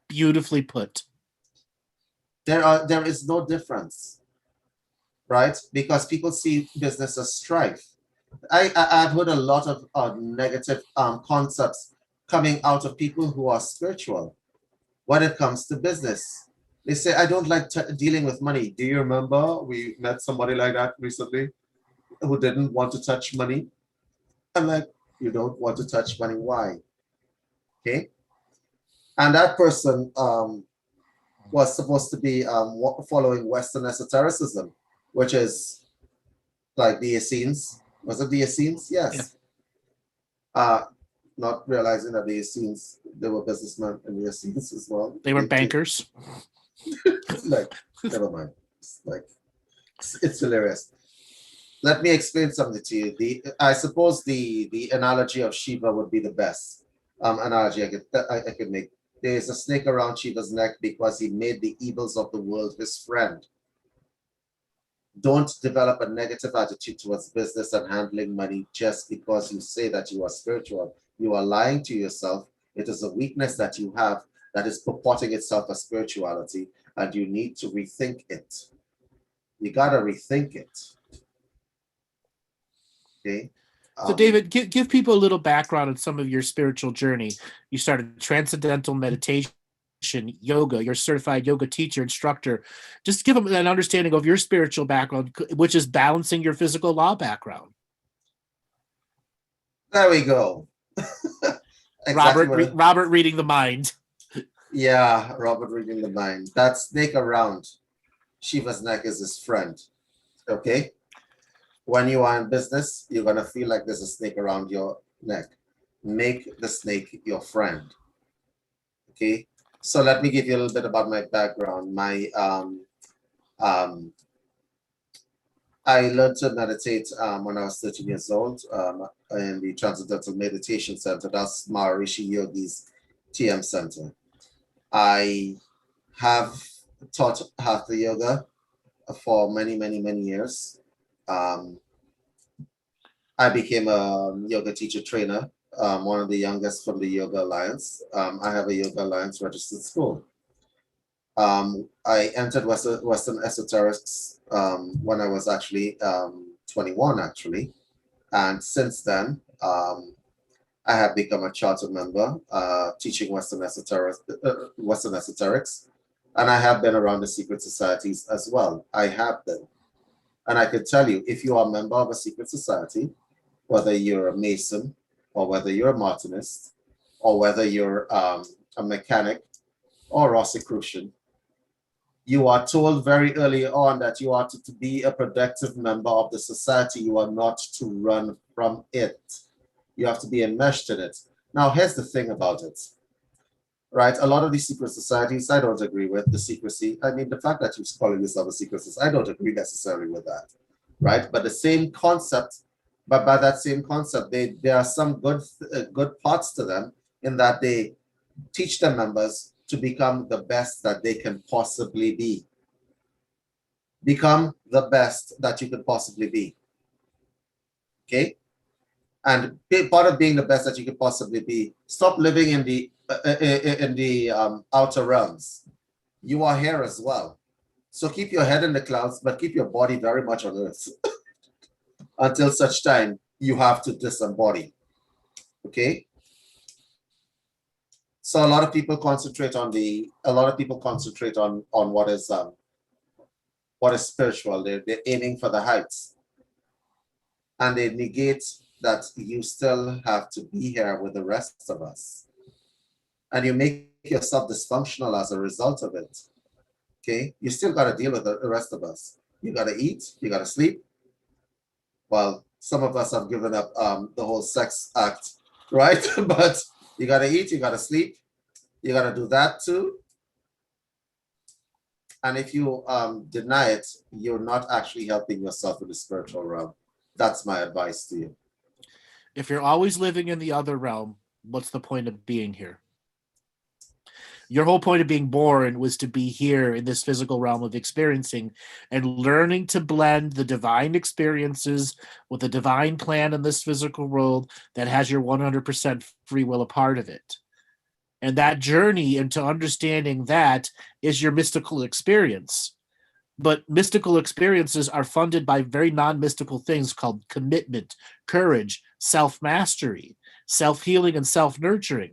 Beautifully put. There is no difference, right? Because people see business as strife. I've heard a lot of negative concepts coming out of people who are spiritual when it comes to business. They say, I don't like dealing with money. Do you remember we met somebody like that recently who didn't want to touch money? I'm like, you don't want to touch money, why? Okay. And that person was supposed to be following Western esotericism, which is like the Essenes. Was it the Essenes? Yes. Yeah. Not realizing that the Essenes, they were businessmen and the Essenes as well. They were bankers. Like, never mind. It's hilarious. Let me explain something to you. I suppose the analogy of Shiva would be the best analogy I could make. There is a snake around Shiva's neck because he made the evils of the world his friend. Don't develop a negative attitude towards business and handling money just because you say that you are spiritual. You are lying to yourself. It is a weakness that you have that is purporting itself as spirituality, and you need to rethink it. You gotta rethink it. Okay. So David, give people a little background on some of your spiritual journey. You started transcendental meditation, yoga, you're a certified yoga teacher, instructor. Just give them an understanding of your spiritual background, which is balancing your physical law background. There we go. Exactly Robert reading the mind. Yeah, Robert reading the mind. That snake around Shiva's neck is his friend. Okay. When you are in business, you're going to feel like there's a snake around your neck. Make the snake your friend. Okay, so let me give you a little bit about my background. I learned to meditate when I was 13 years old in the Transcendental Meditation Center. That's Maharishi Yogi's TM Center. I have taught Hatha Yoga for many, many, many years. I became a yoga teacher trainer, one of the youngest from the Yoga Alliance. I have a Yoga Alliance registered school. I entered Western Esoterics when I was actually 21, actually. And since then, I have become a charter member teaching Western Esoterics, and I have been around the secret societies as well. I have been. And I could tell you, if you are a member of a secret society, whether you're a Mason, or whether you're a Martinist, or whether you're a mechanic or Rosicrucian, you are told very early on that you are to be a productive member of the society. You are not to run from it. You have to be enmeshed in it. Now, here's the thing about it, right? A lot of these secret societies, I don't agree with the secrecy. I mean, the fact that you're calling yourself a secret society, I don't agree necessarily with that, right? But the same concept, but by that same concept, there are some good parts to them in that they teach their members to become the best that they can possibly be. Become the best that you could possibly be. Okay? And part of being the best that you could possibly be, stop living in the outer realms. You are here as well. So keep your head in the clouds, but keep your body very much on earth until such time you have to disembody. Okay? So a lot of people concentrate on what is spiritual. They're aiming for the heights, and they negate that you still have to be here with the rest of us, and you make yourself dysfunctional as a result of it. Okay, you still got to deal with the rest of us. You got to eat, you got to sleep. Well, some of us have given up the whole sex act, right? But you got to eat, you got to sleep. You got to do that too. And if you deny it, you're not actually helping yourself in the spiritual realm. That's my advice to you. If you're always living in the other realm, what's the point of being here? Your whole point of being born was to be here in this physical realm of experiencing and learning to blend the divine experiences with the divine plan in this physical world that has your 100% free will a part of it. And that journey into understanding that is your mystical experience. But mystical experiences are funded by very non-mystical things called commitment, courage, self-mastery, self-healing, and self-nurturing.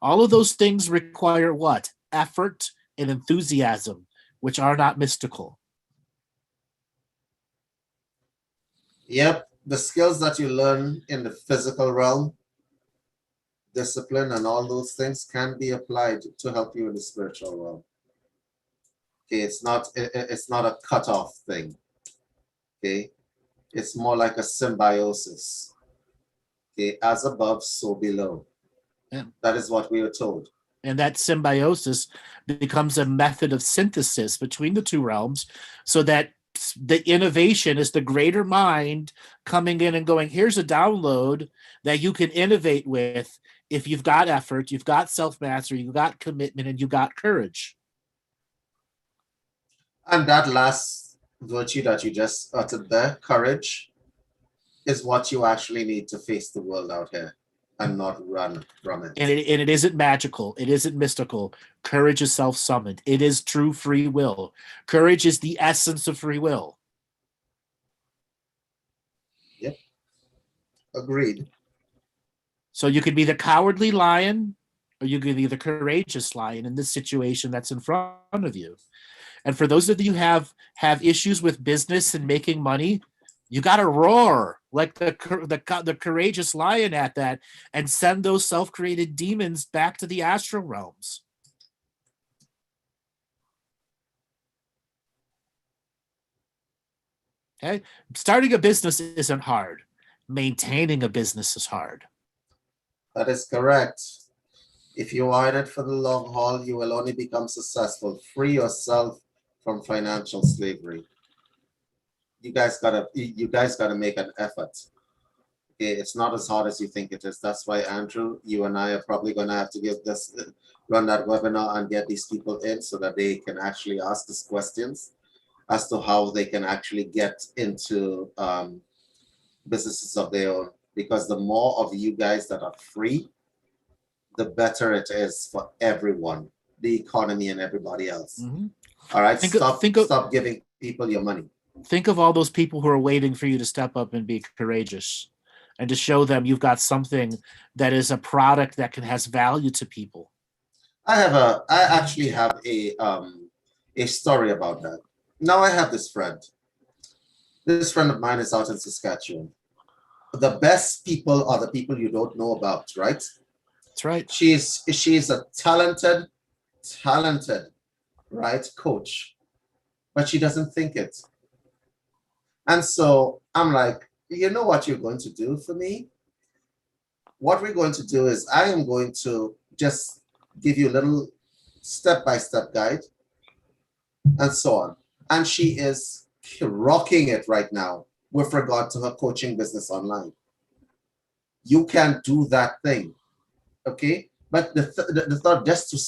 All of those things require what? Effort and enthusiasm, which are not mystical. Yep, the skills that you learn in the physical realm, discipline and all those things can be applied to help you in the spiritual realm. Okay, it's not a cut-off thing. Okay, it's more like a symbiosis. Okay, as above, so below. Yeah. That is what we are told. And that symbiosis becomes a method of synthesis between the two realms, so that the innovation is the greater mind coming in and going, here's a download that you can innovate with if you've got effort, you've got self-mastery, you've got commitment, and you've got courage. And that last virtue that you just uttered there, courage, is what you actually need to face the world out here and not run from it. And it isn't magical. It isn't mystical. Courage is self-summoned. It is true free will. Courage is the essence of free will. Yep. Agreed. So you could be the cowardly lion, or you could be the courageous lion in this situation that's in front of you. And for those of you who have issues with business and making money, you got to roar like the courageous lion at that and send those self-created demons back to the astral realms. Okay. Starting a business isn't hard. Maintaining a business is hard. That is correct. If you are in it for the long haul, you will only become successful. Free yourself from financial slavery. You guys gotta make an effort. Okay, it's not as hard as you think it is. That's why, Andrew, you and I are probably gonna have to run that webinar and get these people in so that they can actually ask us questions as to how they can actually get into businesses of their own. Because the more of you guys that are free, the better it is for everyone, the economy and everybody else. Mm-hmm. All right, stop giving people your money. Think of all those people who are waiting for you to step up and be courageous and to show them you've got something that is a product that has value to people. I actually have a story about that. Now I have this friend. This friend of mine is out in Saskatchewan. The best people are the people you don't know about, right? That's right. She's a talented, right, coach, but she doesn't think it. And so I'm like, you know what you're going to do for me? What we're going to do is I am going to just give you a little step-by-step guide and so on. And she is rocking it right now with regard to her coaching business online. You can do that thing, okay? But the thought, just to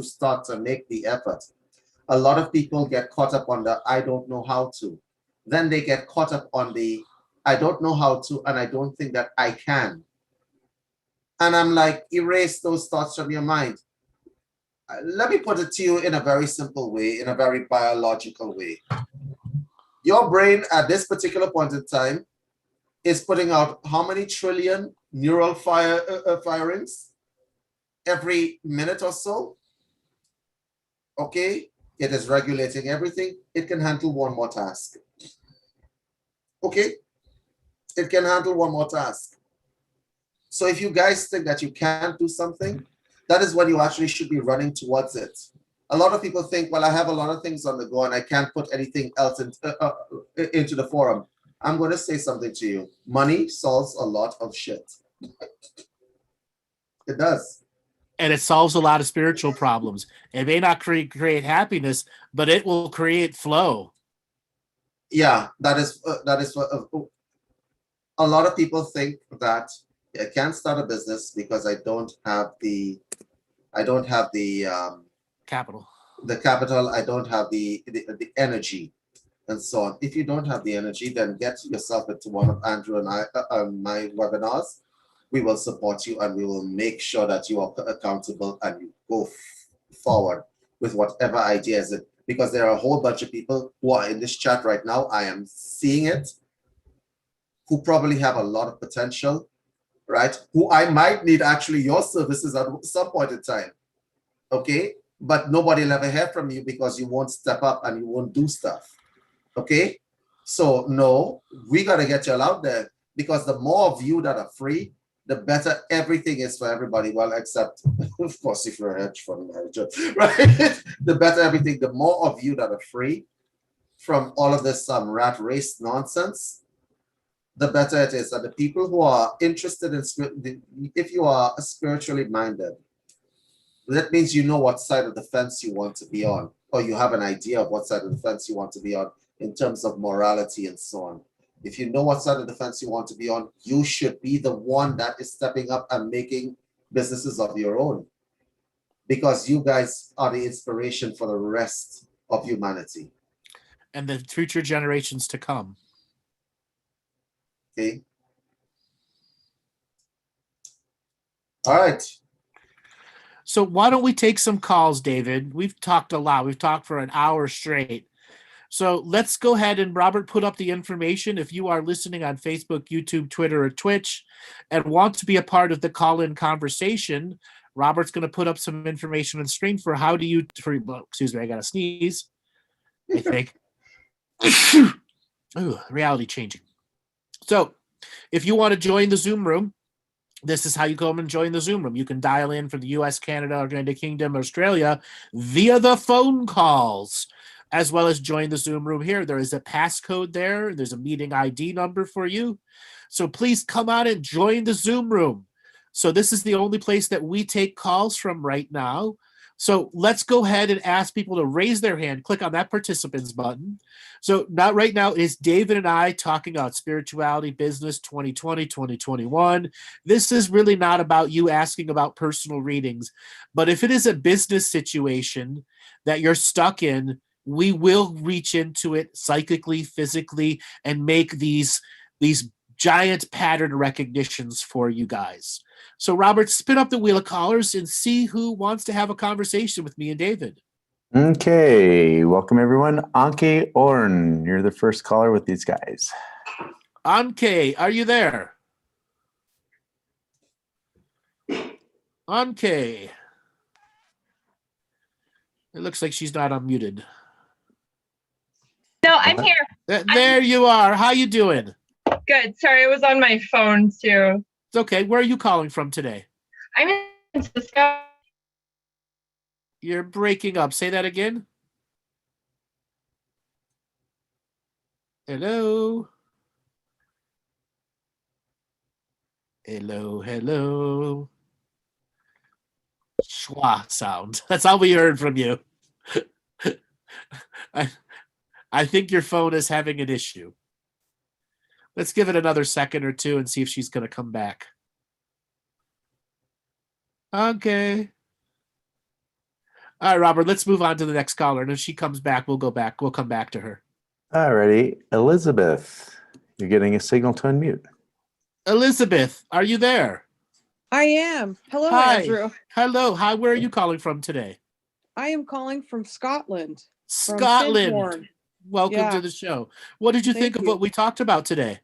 start to make the effort. A lot of people get caught up on the I don't know how to. Then they get caught up on the I don't know how to, and I don't think that I can. And I'm like, erase those thoughts from your mind. Let me put it to you in a very simple way, in a very biological way. Your brain at this particular point in time is putting out how many trillion neural firings every minute or so? Okay, it is regulating everything. It can handle one more task. Okay, it can handle one more task. So if you guys think that you can't do something, that is when you actually should be running towards it. A lot of people think, well, I have a lot of things on the go and I can't put anything else into the forum. I'm going to say something to you. Money solves a lot of shit. It does. And it solves a lot of spiritual problems. It may not create happiness, but it will create flow. Yeah, that is a lot of people think that I can't start a business because I don't have the capital. The capital, I don't have the energy, and so on. If you don't have the energy, then get yourself into one of Andrew and my webinars. We will support you and we will make sure that you are accountable and you go forward with whatever ideas it. Because there are a whole bunch of people who are in this chat right now. I am seeing it, who probably have a lot of potential, right? Who I might need actually your services at some point in time, okay? But nobody will ever hear from you because you won't step up and you won't do stuff, okay? So no, we got to get you all out there, because the more of you that are free, the better everything is for everybody. Well, except, of course, if you're a hedge fund manager, right? The better everything, the more of you that are free from all of this rat race nonsense, the better it is. And the people who are interested in, if you are spiritually minded, that means you know what side of the fence you want to be on, or you have an idea of what side of the fence you want to be on in terms of morality and so on. If you know what side of the fence you want to be on, you should be the one that is stepping up and making businesses of your own, because you guys are the inspiration for the rest of humanity. And the future generations to come. Okay. All right. So why don't we take some calls, David? We've talked a lot. We've talked for an hour straight. So let's go ahead and, Robert, put up the information. If you are listening on Facebook, YouTube, Twitter, or Twitch and want to be a part of the call-in conversation, Robert's going to put up some information on the screen for how do you, excuse me, I got to sneeze, I think. Ooh, reality changing. So if you want to join the Zoom room, this is how you come and join the Zoom room. You can dial in for the US, Canada, United Kingdom, Australia via the phone calls. as well as join the Zoom room here. There is a passcode there. There's a meeting ID number for you. So please come out and join the Zoom room. So this is the only place that we take calls from right now. So let's go ahead and ask people to raise their hand. Click on that participants button. So not right now is David and I talking about spirituality, business 2020, 2021. This is really not about you asking about personal readings. But if it is a business situation that you're stuck in, we will reach into it psychically, physically, and make these giant pattern recognitions for you guys. So Robert, spin up the wheel of callers and see who wants to have a conversation with me and David. Okay, welcome everyone. Anke Orn, you're the first caller with these guys. Anke, are you there? Anke. It looks like she's not unmuted. No, I'm here. There you are. How you doing? Good. Sorry, I was on my phone too. It's okay. Where are you calling from today? I'm in Cisco. You're breaking up. Say that again. Hello. Hello, hello. Schwa sound. That's all we heard from you. I think your phone is having an issue. Let's give it another second or two and see if she's going to come back. Okay. All right, Robert, let's move on to the next caller. And if she comes back, we'll go back. We'll come back to her. Alrighty, Elizabeth, you're getting a signal to unmute. Elizabeth, are you there? I am. Hello, Hi. Andrew. Hello. Hi, where are you calling from today? I am calling from Scotland. Scotland. Findhorn. Welcome Yeah. to the show. What did you think of you. what we talked about today?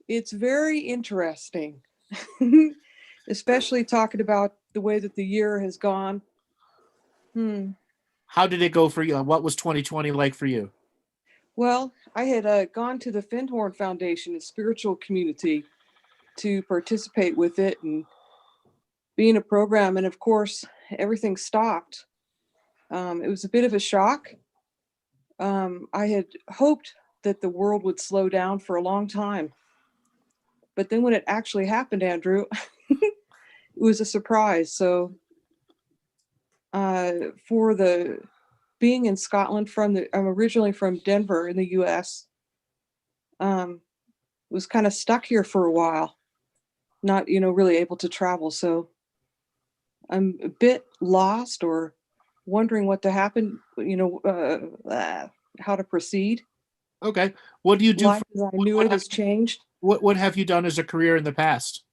It's very interesting, especially talking about the way that the year has gone. How did it go for you? What was 2020 like for you? Well, I had gone to the Findhorn Foundation, a spiritual community, to participate with it and be in a program. And of course, everything stopped. It was a bit of a shock. I had hoped that the world would slow down for a long time. But then when it actually happened, Andrew, it was a surprise. So for the being in Scotland, I'm originally from Denver in the US, was kind of stuck here for a while, not, really able to travel. So I'm a bit lost or wondering what to happen, how to proceed. Okay. What do you do? Life as I knew it has changed. What have you done as a career in the past?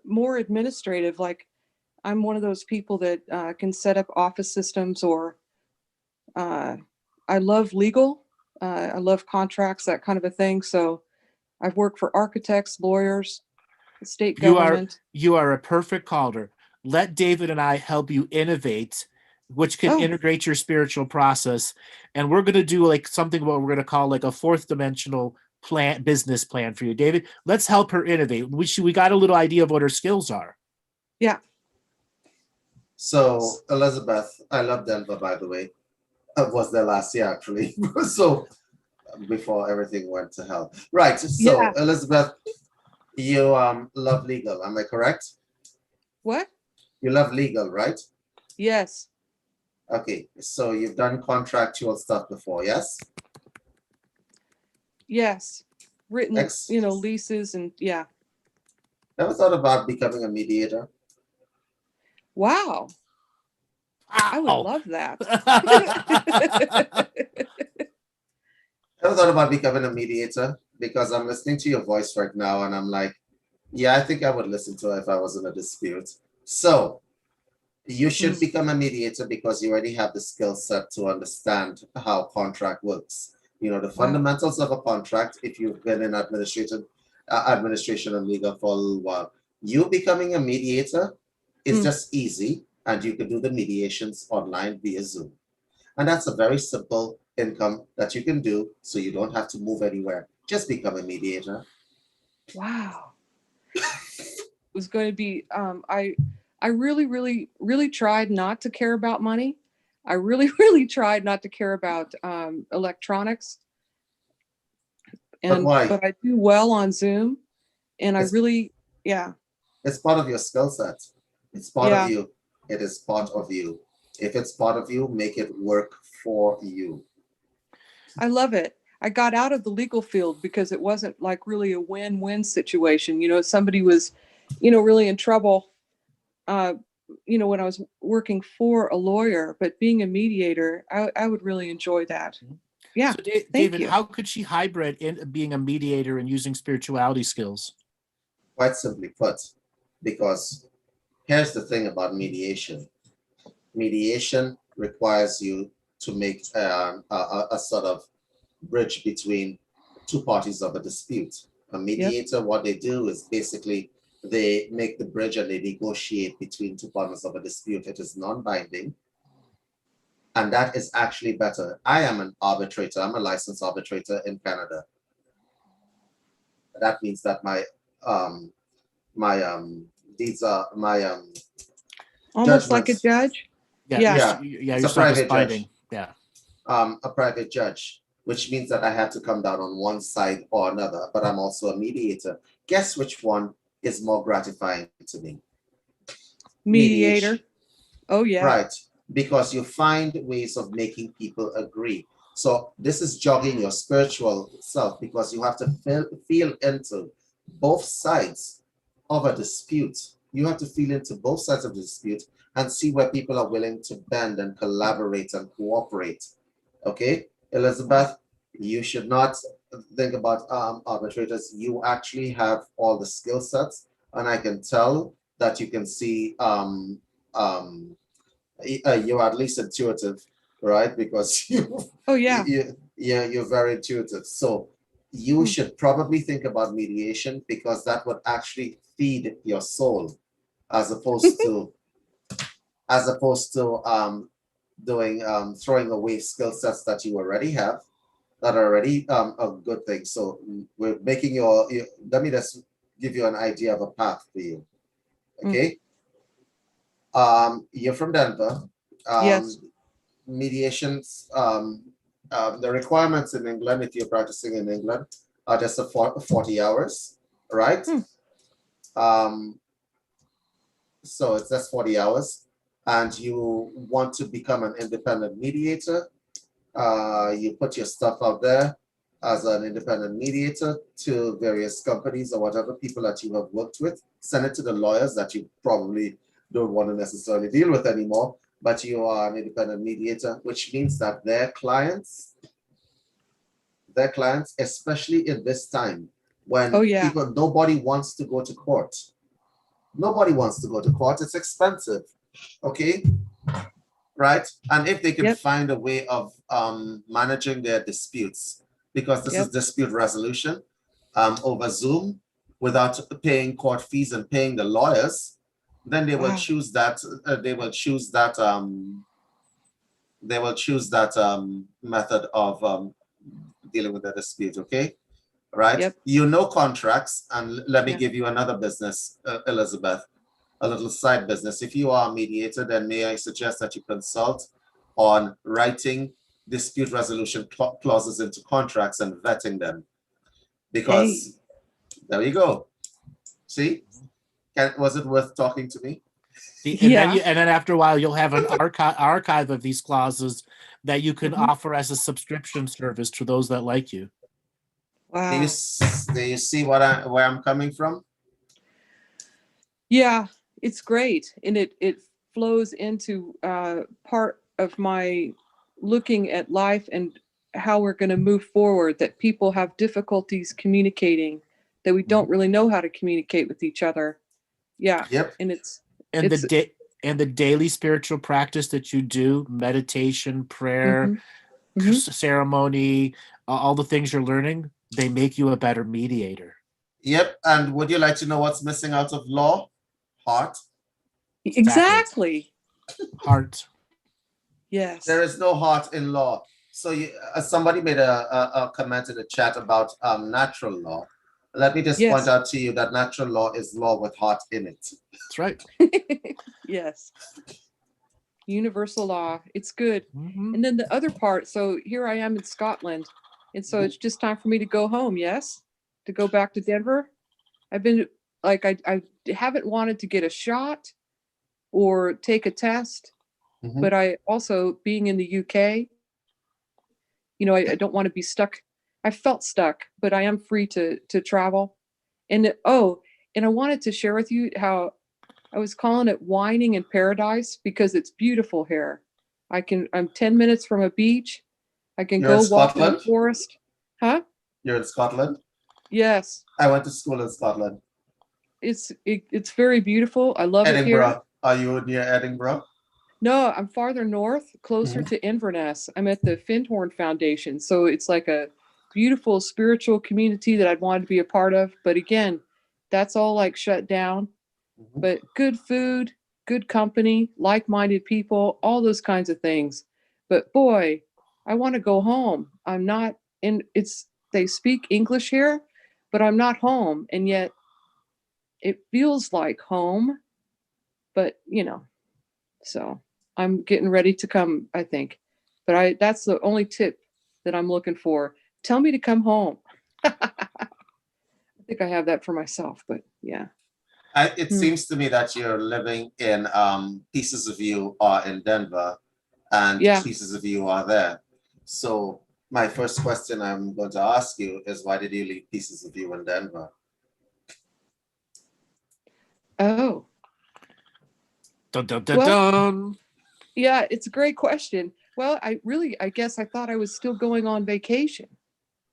More administrative, like I'm one of those people that can set up office systems, or I love legal. I love contracts, that kind of a thing. So I've worked for architects, lawyers, the state government. You are a perfect caller. Let David and I help you innovate, which can integrate your spiritual process. And we're going to do like something what we're going to call like a fourth dimensional business plan for you. David, let's help her innovate. We got a little idea of what her skills are. Yeah. So Elizabeth, I love Denver, by the way. I was there last year, actually. So before everything went to hell. Right. So Yeah. Elizabeth, you love legal. Am I correct? What? You love legal, right? Yes. Okay. So you've done contractual stuff before, yes? Yes. Written, leases and yeah. Ever thought about becoming a mediator? Wow. I would love that. Ever thought about becoming a mediator? Because I'm listening to your voice right now and I'm like, yeah, I think I would listen to it if I was in a dispute. So you should become a mediator because you already have the skill set to understand how contract works. The fundamentals of a contract, if you've been in administration and legal for a little while. You becoming a mediator is just easy, and you can do the mediations online via Zoom. And that's a very simple income that you can do, so you don't have to move anywhere. Just become a mediator. Wow. It was going to be, I really, really, really tried not to care about money. I really, really tried not to care about electronics. But I do well on Zoom, and I really, yeah. It's part of your skill set. It's part of you. It is part of you. If it's part of you, make it work for you. I love it. I got out of the legal field because it wasn't like really a win-win situation. You know, somebody was, you know, really in trouble, you know, when I was working for a lawyer, but being a mediator, I would really enjoy that. Yeah. So David, how could she hybrid in being a mediator and using spirituality skills? Quite simply put, because here's the thing about mediation. Mediation requires you to make a sort of bridge between two parties of a dispute. A mediator, what they do is basically they make the bridge and they negotiate between two partners of a dispute. It is non-binding. And that is actually better. I am an arbitrator. I'm a licensed arbitrator in Canada. That means that these are my almost like a judge. Yeah, it's a private judge. Yeah, a private judge, which means that I have to come down on one side or another. But I'm also a mediator. Guess which one is more gratifying to me? Mediator. Mediation. Oh yeah. Right, because you find ways of making people agree. So this is jogging your spiritual self, because you have to feel into both sides of a dispute. You have to feel into both sides of the dispute and see where people are willing to bend and collaborate and cooperate. Okay, Elizabeth, you should not think about arbitrators. You actually have all the skill sets, and I can tell that you can see you're at least intuitive, right? Because you're very intuitive. So you should probably think about mediation, because that would actually feed your soul, as opposed to doing throwing away skill sets that you already have that are already a good thing. So we're making your let me just give you an idea of a path for you. Okay. You're from Denver. Yes. Mediations, the requirements in England, if you're practicing in England, are just 40 hours, right? So it's just 40 hours, and you want to become an independent mediator. You put your stuff out there as an independent mediator to various companies or whatever people that you have worked with. Send it to the lawyers that you probably don't want to necessarily deal with anymore, but you are an independent mediator, which means that their clients, especially in this time when nobody wants to go to court. Nobody wants to go to court. It's expensive. Okay. Right. And if they can find a way of managing their disputes, because this is dispute resolution over Zoom without paying court fees and paying the lawyers, then they will choose that. They will choose that method of dealing with the dispute. Okay, right? You know contracts, and let me give you another business, Elizabeth, a little side business. If you are a mediator, then may I suggest that you consult on writing dispute resolution clauses into contracts and vetting them, because there you go. See, was it worth talking to me? And then after a while, you'll have an archive of these clauses that you can offer as a subscription service to those that like you. Wow. Do you see where I'm coming from? Yeah, it's great. And it flows into part of my looking at life and how we're going to move forward, that people have difficulties communicating, that we don't really know how to communicate with each other. Yeah. Yep. And the daily spiritual practice that you do, meditation, prayer, ceremony, all the things you're learning, they make you a better mediator. Yep. And would you like to know what's missing out of law? Heart. Exactly. Heart. Yes. There is no heart in law. So somebody made a comment in the chat about natural law. Let me just point out to you that natural law is law with heart in it. That's right. Yes. Universal law. It's good. Mhm. And then the other part, so here I am in Scotland. And so it's just time for me to go home, yes? To go back to Denver. I've been like, I haven't wanted to get a shot or take a test, Mhm. but I also, being in the UK, I don't want to be stuck. I felt stuck, but I am free to travel. And and I wanted to share with you how I was calling it whining in paradise because it's beautiful here. I'm 10 minutes from a beach. I can You're in go walk in the Scotland? forest. Huh? You're in Scotland? Yes. I went to school in Scotland. It's very beautiful. I love it here. Edinburgh. Are you near Edinburgh? No, I'm farther north, closer Mhm. to Inverness. I'm at the Findhorn Foundation. So it's like a beautiful spiritual community that I'd wanted to be a part of. But again, that's all like shut down. Mhm. But good food, good company, like-minded people, all those kinds of things. But boy, I want to go home. I'm not in they speak English here, but I'm not home. And yet it feels like home, but so I'm getting ready to come, I think. But that's the only tip that I'm looking for. Tell me to come home. I think I have that for myself, but yeah. It seems to me that you're living in pieces of you are in Denver and Yeah. pieces of you are there. So my first question I'm going to ask you is, why did you leave pieces of you in Denver? Dun, Oh, dun, dun, well, dun. yeah, it's a great question. Well, I guess I thought I was still going on vacation.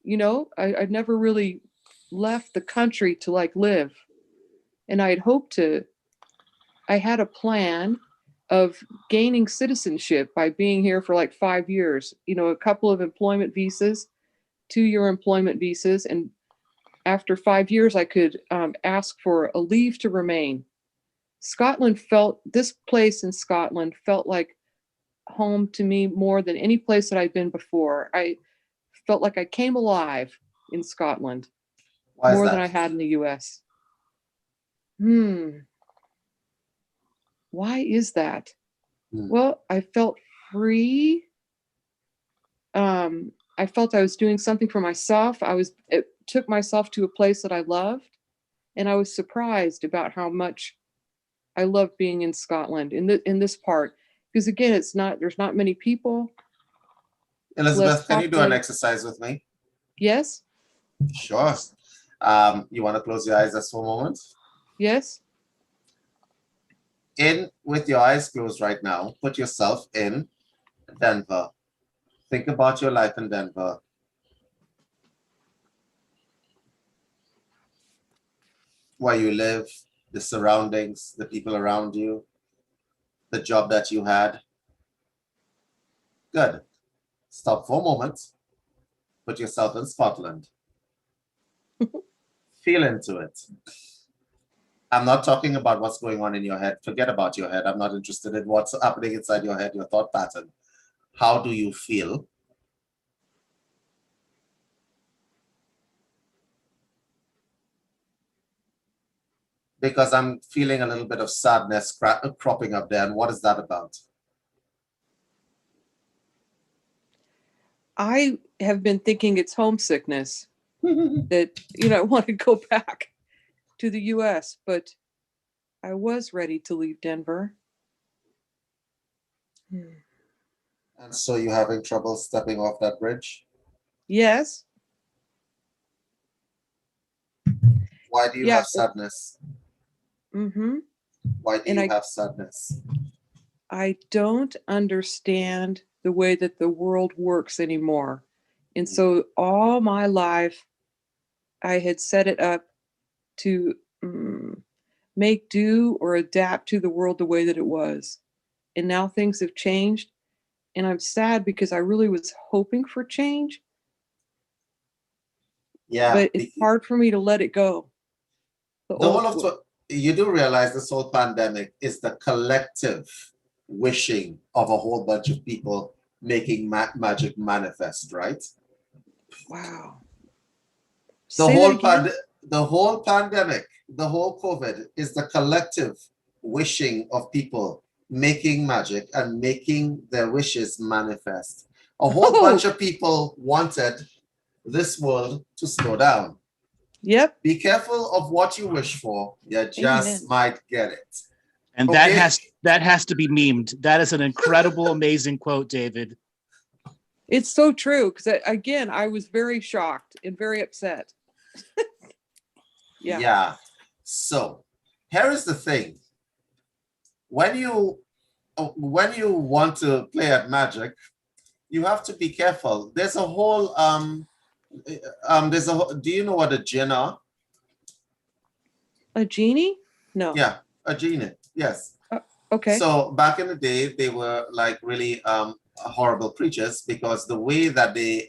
I'd never really left the country to like live. And I had a plan of gaining citizenship by being here for like 5 years, a couple of employment visas, 2-year employment visas. And after 5 years, I could ask for a leave to remain. This place in Scotland felt like home to me more than any place that I'd been before. I felt like I came alive in Scotland Why is more than that? I had in the US. Why is that? Well, I felt free. I felt I was doing something for myself. It took myself to a place that I loved, and I was surprised about how much I love being in Scotland in this part. Because again, there's not many people. It's less Elizabeth, can you do an populated. exercise with me? Yes, Sure. You want to close your eyes just for a moment? yes. With your eyes closed right now, put yourself in Denver. Think about your life in Denver. Where you live, the surroundings, the people around you, the job that you had. Good. Stop for a moment. Put yourself in Scotland. Feel into it. I'm not talking about what's going on in your head. Forget about your head. I'm not interested in what's happening inside your head, your thought pattern. How do you feel? Because I'm feeling a little bit of sadness cropping up there. And what is that about? I have been thinking it's homesickness that, I want to go back to the US, but I was ready to leave Denver. And so you're having trouble stepping off that bridge? Yes. Why do you Yeah. have sadness? Why do you have sadness? I don't understand the way that the world works anymore. And so all my life, I had set it up to make do or adapt to the world the way that it was. And now things have changed. And I'm sad because I really was hoping for change. Yeah. But it's hard for me to let it go. You do realize this whole pandemic is the collective wishing of a whole bunch of people making magic manifest, right? Wow. The whole pandemic, the whole COVID is the collective wishing of people making magic and making their wishes manifest. A whole bunch of people wanted this world to slow down. Yep. Be careful of what you wish for. You just might get it. And that has to be memed. That is an incredible, amazing quote, David. It's so true, because again, I was very shocked and very upset. Yeah. So here is the thing. When you want to play at magic, you have to be careful. There's a whole do you know what a jinn are? A genie? No. Yeah, a genie. Yes. Okay. So back in the day, they were like really horrible creatures, because the way that they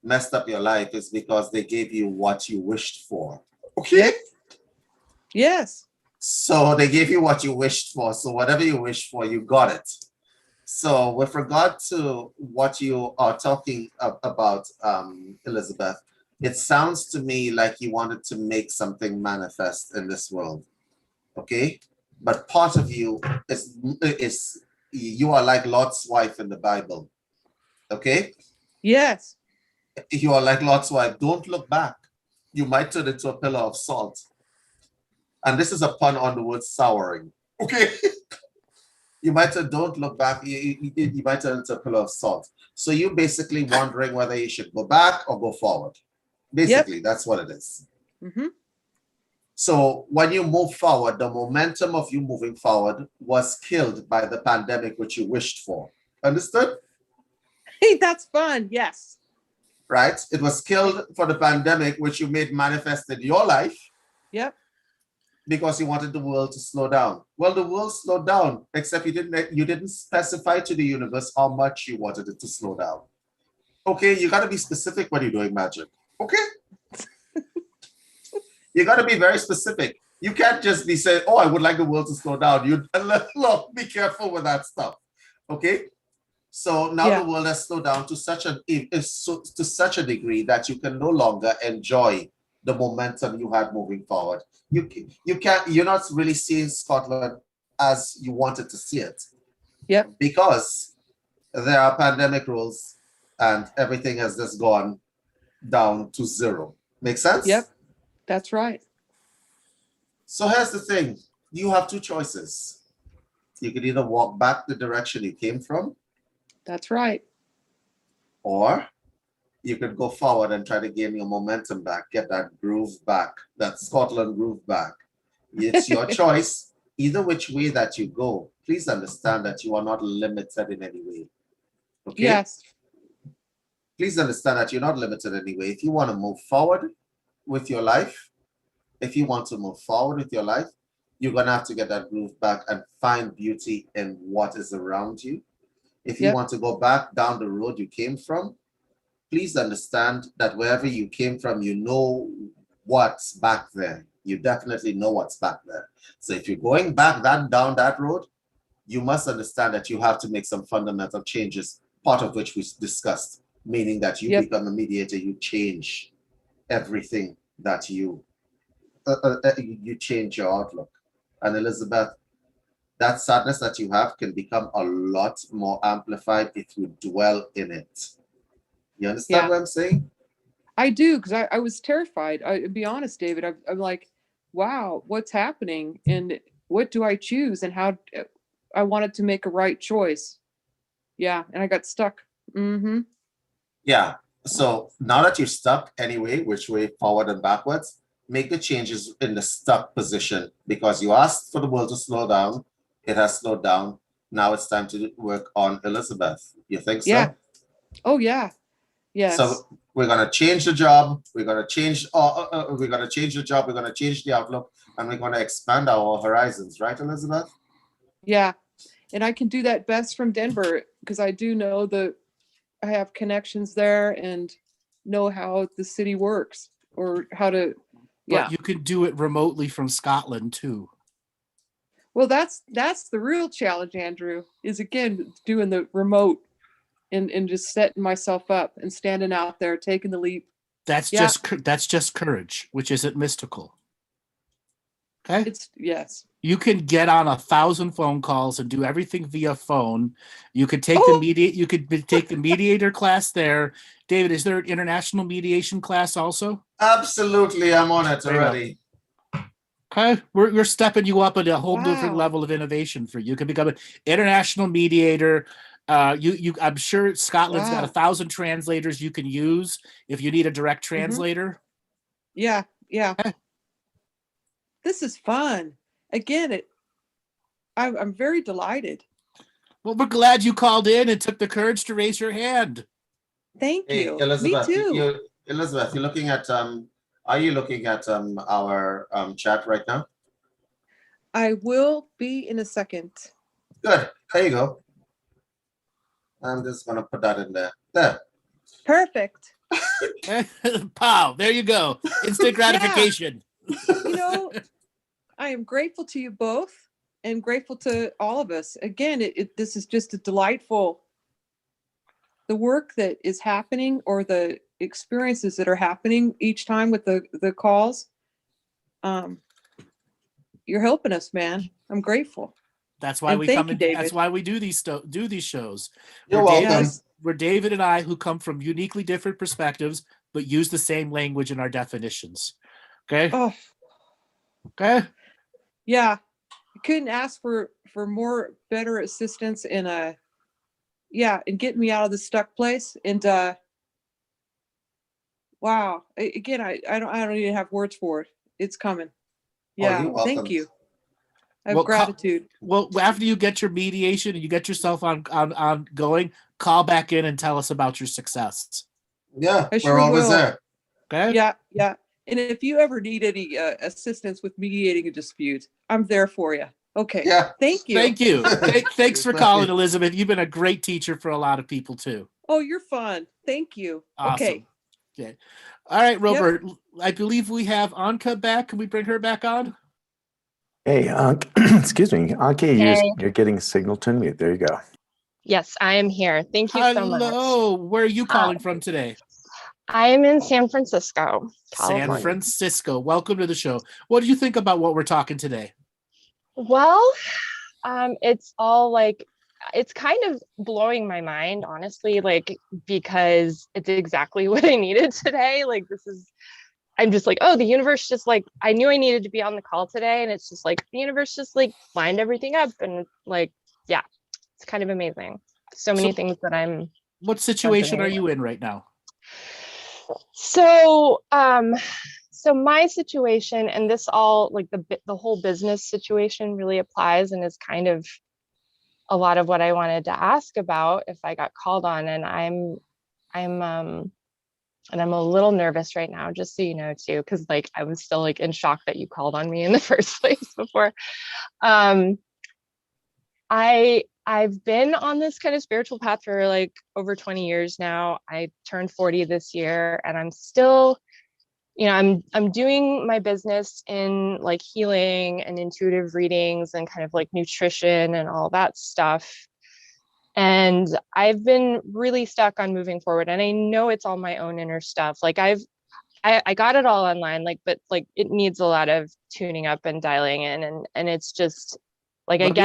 messed up your life is because they gave you what you wished for. Okay. Yep. Yes. So they gave you what you wished for. So whatever you wished for, you got it. So with regard to what you are talking about, Elizabeth, it sounds to me like you wanted to make something manifest in this world. Okay? But part of you is you are like Lot's wife in the Bible. Okay? Yes. You are like Lot's wife. Don't look back. You might turn into a pillar of salt. And this is a pun on the word souring. Okay? You might say, don't look back. You might turn into a pillar of salt. So you're basically wondering whether you should go back or go forward. Basically, that's what it is. Mm-hmm. So when you move forward, the momentum of you moving forward was killed by the pandemic, which you wished for. Understood? Hey, that's fun. Yes. Right? It was killed for the pandemic, which you made manifest in your life. Yep. Because you wanted the world to slow down. Well, the world slowed down, except you didn't specify to the universe how much you wanted it to slow down. Okay, you got to be specific when you're doing magic. Okay? You got to be very specific. You can't just be saying, oh, I would like the world to slow down. Look, be careful with that stuff. Okay? So now the world has slowed down to such a degree that you can no longer enjoy the momentum you had moving forward. You're not really seeing Scotland as you wanted to see it. Yep. Because there are pandemic rules and everything has just gone down to zero. Make sense? Yep. That's right. So here's the thing. You have two choices. You could either walk back the direction you came from. That's right. Or you could go forward and try to gain your momentum back, get that groove back, that Scotland groove back. It's your choice. Either which way that you go, please understand that you are not limited in any way. Okay? Yes. Please understand that you're not limited in any way. If you want to move forward with your life, you're going to have to get that groove back and find beauty in what is around you. If you want to go back down the road you came from, please understand that wherever you came from, you know what's back there. You definitely know what's back there. So if you're going back down that road, you must understand that you have to make some fundamental changes, part of which we discussed, meaning that you become a mediator, you change everything that you change your outlook. And Elizabeth, that sadness that you have can become a lot more amplified if you dwell in it. You understand what I'm saying? I do, because I was terrified. I'll be honest, David. I'm like, wow, what's happening? And what do I choose? And how I wanted to make a right choice. Yeah, and I got stuck. Mm-hmm. Yeah. So now that you're stuck anyway, which way, forward and backwards, make the changes in the stuck position, because you asked for the world to slow down. It has slowed down. Now it's time to work on Elizabeth. You think so? Yeah. Oh, yeah. Yes. So we're going to change the job. We're going to change the job. We're going to change the outlook, and we're going to expand our horizons. Right, Elizabeth? Yeah. And I can do that best from Denver, because I do know I have connections there and know how the city works, or how to. But you can do it remotely from Scotland too. Well, that's the real challenge, Andrew, is again doing the remote and just setting myself up and standing out there, taking the leap. That's just courage, which isn't mystical. Okay. Yes. You can get on 1,000 phone calls and do everything via phone. You could take You could take the mediator class there. David, is there an international mediation class also? Absolutely, I'm on it already. Okay, we're stepping you up at a whole different Wow. level of innovation for you. You can become an international mediator. I'm sure Scotland's got Wow. 1,000 translators you can use if you need a direct translator. Yeah. Okay. This is fun. Again, I'm very delighted. Well, we're glad you called in and took the courage to raise your hand. Thank Hey, you. Elizabeth, Me too. Elizabeth, you're looking at are you looking at our chat right now? I will be in a second. Good. There you go. I'm just gonna put that in there. There. Perfect. Pow, there you go. Instant gratification. You know, I am grateful to you both and grateful to all of us. Again, this is just a delightful, the work that is happening or the experiences that are happening each time with the calls. You're helping us, man. I'm grateful. That's why And we thank come you, in. David. That's why we do these shows. You're We're welcome. Yes. We're David and I who come from uniquely different perspectives, but use the same language in our definitions. Okay. Oh, Okay. yeah. I couldn't ask for more better assistance in and getting me out of the stuck place. And wow. Again, I don't even have words for it. It's coming. Yeah. you're welcome. Thank you. I have Well, gratitude. Well, after you get your mediation and you get yourself on going, call back in and tell us about your success. Yeah, I sure we're always will. there. Okay. Yeah. And if you ever need any assistance with mediating a dispute, I'm there for you. Okay. Yeah. Thank you. Thank you. Thanks for calling, Elizabeth. You've been a great teacher for a lot of people too. Oh, you're fun. Thank you. Awesome. Okay. All right, Robert. Yep. I believe we have Anka back. Can we bring her back on? Hey, excuse me, Anki, Hey. You're getting signal to unmute. There you go. Yes, I am here. Thank you so much. Hello. Where are you calling from today? I am in San Francisco, California. San Francisco. Welcome to the show. What do you think about what we're talking today? Well, it's all like, it's kind of blowing my mind, honestly, like, because it's exactly what I needed today. Like, I'm just like, oh, the universe just like, I knew I needed to be on the call today. And it's just like, the universe just like lined everything up. And like, yeah, it's kind of amazing. So many things that I'm. What situation are you in right now? So my situation, and this all like the whole business situation really applies and is kind of a lot of what I wanted to ask about if I got called on. And I'm a little nervous right now, just so you know, too, because like I was still like in shock that you called on me in the first place before. I've been on this kind of spiritual path for like over 20 years now. I turned 40 this year, and I'm still, I'm doing my business in like healing and intuitive readings and kind of like nutrition and all that stuff. And I've been really stuck on moving forward. And I know it's all my own inner stuff. Like I got it all online, like, but like it needs a lot of tuning up and dialing in. And it's just like, let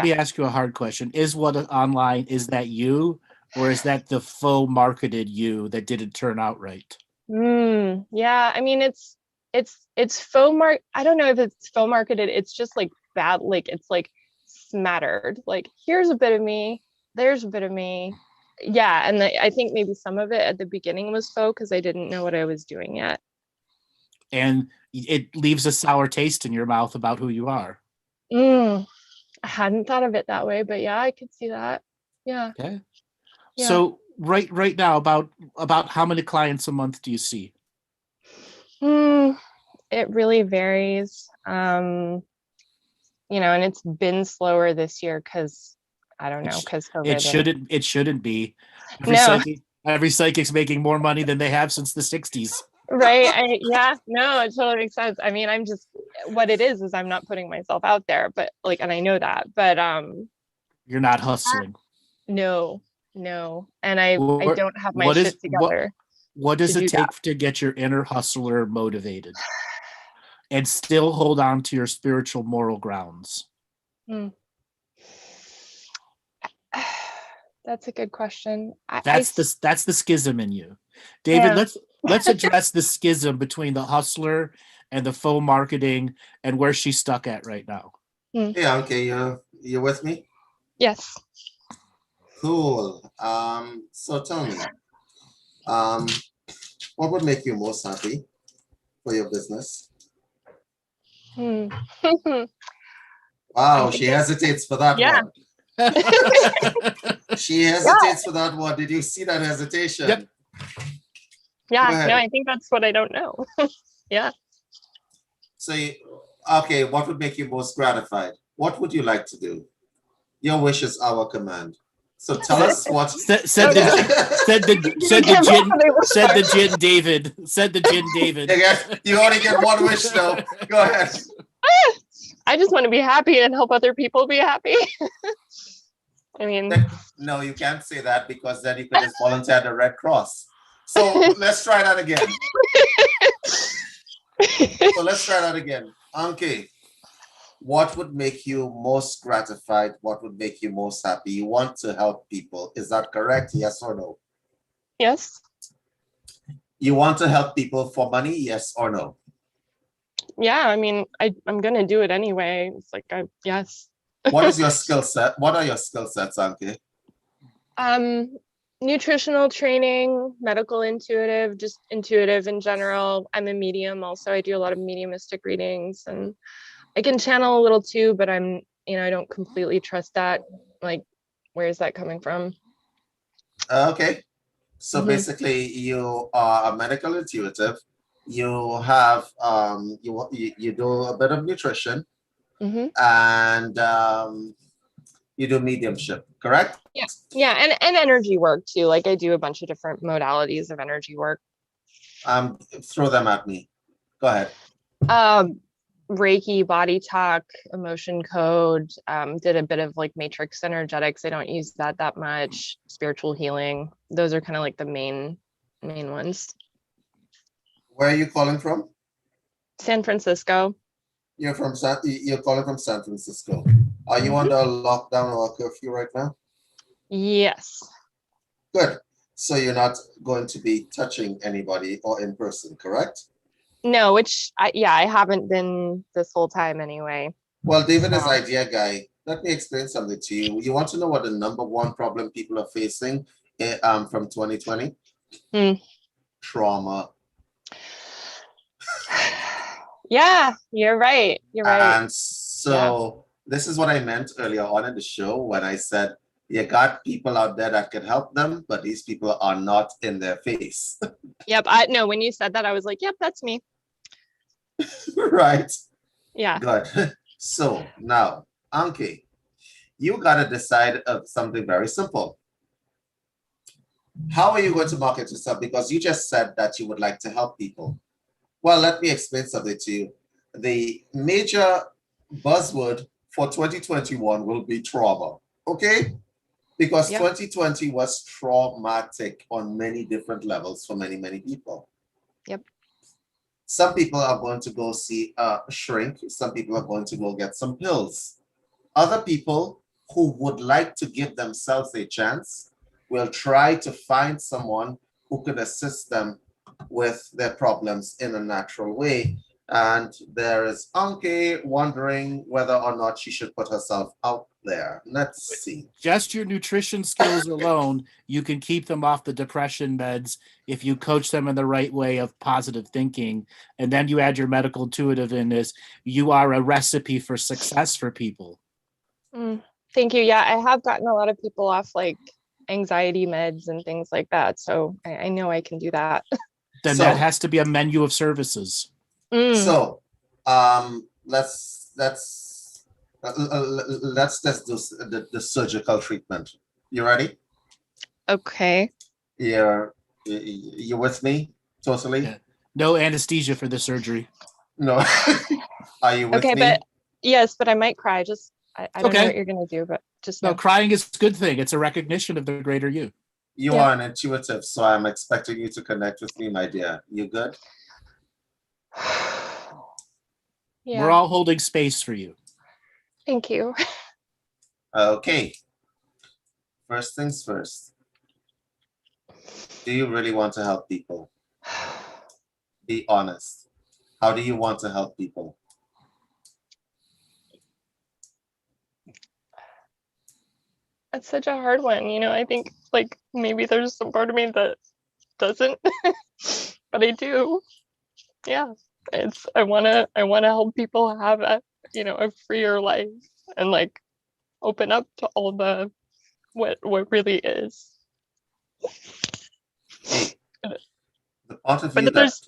me ask you a hard question. Is what online, is that you, or is that the faux marketed you that didn't turn out right? Yeah. I mean, it's faux I don't know if it's faux marketed. It's just like bad. Like, it's like smattered, like here's a bit of me, there's a bit of me. Yeah. And I think maybe some of it at the beginning was faux because I didn't know what I was doing yet. And it leaves a sour taste in your mouth about who you are. I hadn't thought of it that way, but yeah, I could see that. Yeah. Okay. Yeah. So right now, about how many clients a month do you see? It really varies. And it's been slower this year because I don't know, because it shouldn't be. Every psychic's making more money than they have since the 60s. Right. No, it totally makes sense. I mean, what it is I'm not putting myself out there, but like, and I know that, but you're not hustling. No. And I don't have my shit together. What does it take to get your inner hustler motivated? and still hold on to your spiritual moral grounds? That's a good question. That's the schism in you. David, Yeah. let's address the schism between the hustler and the faux marketing and where she's stuck at right now. Yeah, okay, you with me? Yes. Cool. So tell me, what would make you most happy for your business? Wow, she hesitates for that Yeah. one. She hesitates for that one. Did you see that hesitation? Yep. Yeah, no, I think that's what I don't know. Yeah. So, okay, what would make you most gratified? What would you like to do? Your wish is our command. So tell us what. Said the gin David. Said the gin David. You only get one wish though. Go ahead. I just want to be happy and help other people be happy. I mean, no, you can't say that because then you could just volunteer at the Red Cross. So let's try that again. Anki, what would make you most gratified? What would make you most happy? You want to help people. Is that correct? Yes or no? Yes. You want to help people for money? Yes or no? Yeah, I mean, I'm going to do it anyway. It's like, yes. What is your skill set? What are your skill sets, Anki? Nutritional training, medical intuitive, just intuitive in general. I'm a medium also. I do a lot of mediumistic readings and I can channel a little too, but I don't completely trust that. Like, where is that coming from? Okay. So basically you are a medical intuitive. You have, you do a bit of nutrition and you do mediumship, correct? Yeah, and energy work too. Like I do a bunch of different modalities of energy work. Throw them at me. Go ahead. Reiki, body talk, emotion code, did a bit of like matrix energetics. I don't use that much. Spiritual healing. Those are kind of like the main ones. Where are you calling from? San Francisco. You're calling from San Francisco. Are you under a lockdown or a curfew right now? Yes. Good. So you're not going to be touching anybody or in person, correct? No, which I haven't been this whole time anyway. Well, David is idea guy. Let me explain something to you. You want to know what the number one problem people are facing from 2020? Trauma. Yeah, you're right. And so this is what I meant earlier on in the show when I said you got people out there that can help them, but these people are not in their face. Yep. No, when you said that, I was like, yep, that's me. Right. Yeah. Good. So now, Anki, you got to decide something very simple. How are you going to market yourself? Because you just said that you would like to help people. Well, let me explain something to you. The major buzzword for 2021 will be trauma, okay? Because 2020 was traumatic on many different levels for many, many people. Yep. Some people are going to go see a shrink. Some people are going to go get some pills. Other people who would like to give themselves a chance will try to find someone who can assist them with their problems in a natural way. And there is Anki wondering whether or not she should put herself out there. Let's see. Just your nutrition skills alone, you can keep them off the depression meds if you coach them in the right way of positive thinking. And then you add your medical intuitive in this, you are a recipe for success for people. Thank you. Yeah, I have gotten a lot of people off like anxiety meds and things like that. So I know I can do that. Then that has to be a menu of services. So let's just do the surgical treatment. You ready? Okay. You with me? Totally? Yeah. No anesthesia for the surgery. No. Are you with me? But yes, but I might cry. Just I don't know what you're gonna do, but just no. Crying is a good thing. It's a recognition of the greater you. You are an intuitive, so I'm expecting you to connect with me, my dear. You good? Yeah. We're all holding space for you. Thank you. Okay. First things first. Do you really want to help people? Be honest. How do you want to help people? That's such a hard one. You know, I think like maybe there's some part of me that doesn't, but I do. Yeah. I wanna help people have a, you know, a freer life and like open up to all the what really is. Hey, the part of you But that there's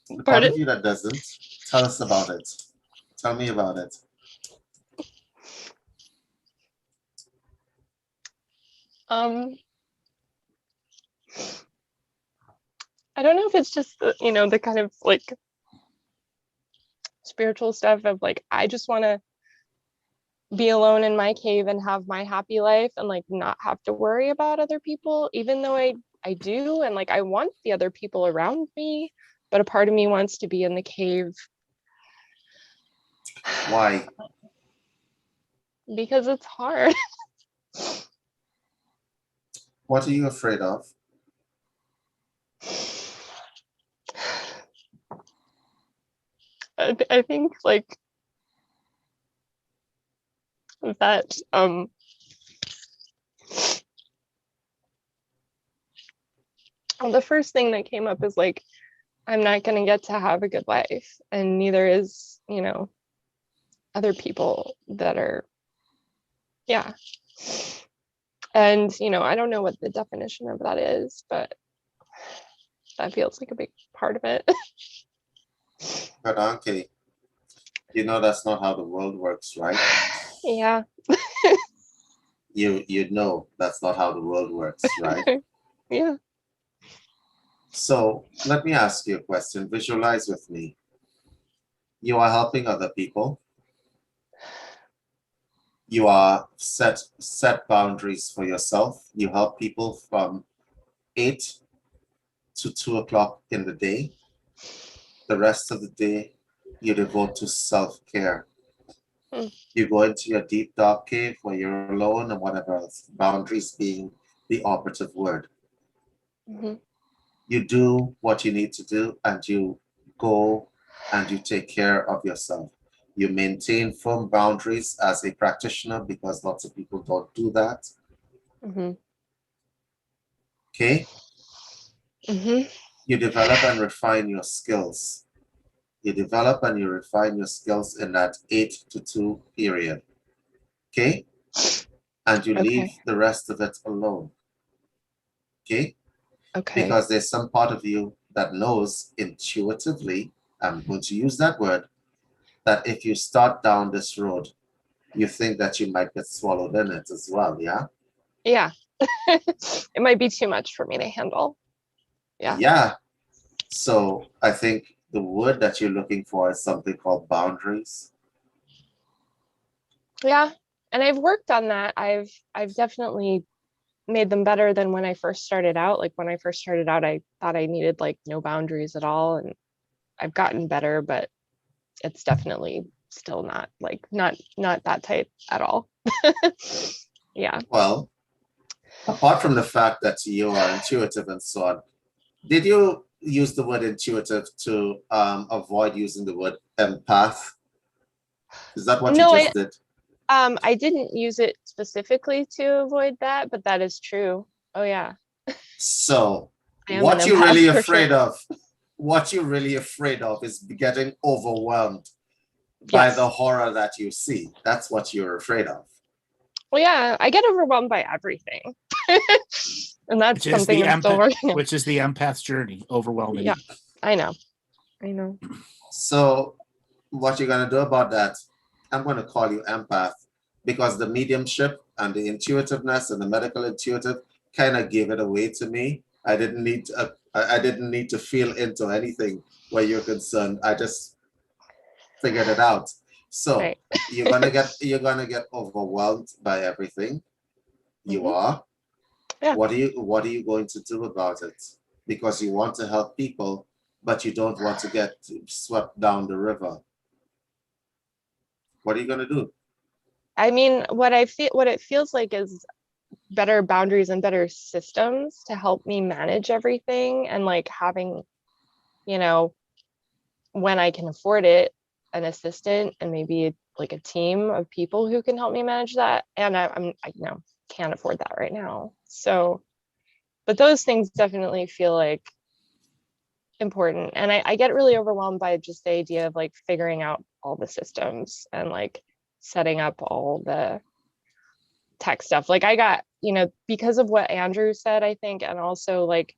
the part pardon? of you that doesn't, tell us about it. Tell me about it. I don't know if it's just the, you know, the kind of like spiritual stuff of like I just want to be alone in my cave and have my happy life and like not have to worry about other people, even though I do, and like I want the other people around me, but a part of me wants to be in the cave. Why? Because it's hard. What are you afraid of? I think like that the first thing that came up is like I'm not going to get to have a good life, and neither is, you know, other people that are, yeah. And, you know, I don't know what the definition of that is, but that feels like a big part of it. But Anke, you know that's not how the world works, right? Yeah. You know that's not how the world works, right? Yeah. So let me ask you a question. Visualize with me. You are helping other people. You are set boundaries for yourself. You help people from 8 to 2 o'clock in the day. The rest of the day you devote to self-care. You go into your deep dark cave where you're alone and whatever else, boundaries being the operative word. You do what you need to do and you go and you take care of yourself. You maintain firm boundaries as a practitioner because lots of people don't do that. Okay? You develop and refine your skills. You develop and you refine your skills in that 8 to 2 period. Okay? And you leave the rest of it alone. Okay? Okay. Because there's some part of you that knows intuitively, I'm going to use that word, that if you start down this road, you think that you might get swallowed in it as well, yeah? Yeah. It might be too much for me to handle. Yeah. Yeah. So I think the word that you're looking for is something called boundaries. Yeah. And I've worked on that. I've definitely made them better than when I first started out. Like when I first started out, I thought I needed like no boundaries at all. And I've gotten better, but it's definitely still not like not that tight at all. Yeah. Well, apart from the fact that you are intuitive and so on, did you use the word intuitive to avoid using the word empath? Is that what you just did? I didn't use it specifically to avoid that, but that is true. Oh yeah. So what you're really afraid of, what you're really afraid of is getting overwhelmed by the horror that you see. That's what you're afraid of. Well, yeah, I get overwhelmed by everything. And that's something I'm still working on. Which is the empath's journey, overwhelming. Yeah, I know. So what you're going to do about that, I'm going to call you empath because the mediumship and the intuitiveness and the medical intuitive kind of gave it away to me. I didn't need to feel into anything where you're concerned. I just figured it out. So you're gonna get overwhelmed by everything. You are. Yeah. What are you going to do about it? Because you want to help people, but you don't want to get swept down the river. What are you gonna do? I mean, what it feels like is better boundaries and better systems to help me manage everything, and like having, you know, when I can afford it, an assistant and maybe like a team of people who can help me manage that. And I can't afford that right now. So, but those things definitely feel like important. And I get really overwhelmed by just the idea of like figuring out all the systems and like setting up all the tech stuff. Like I got, because of what Andrew said, I think, and also like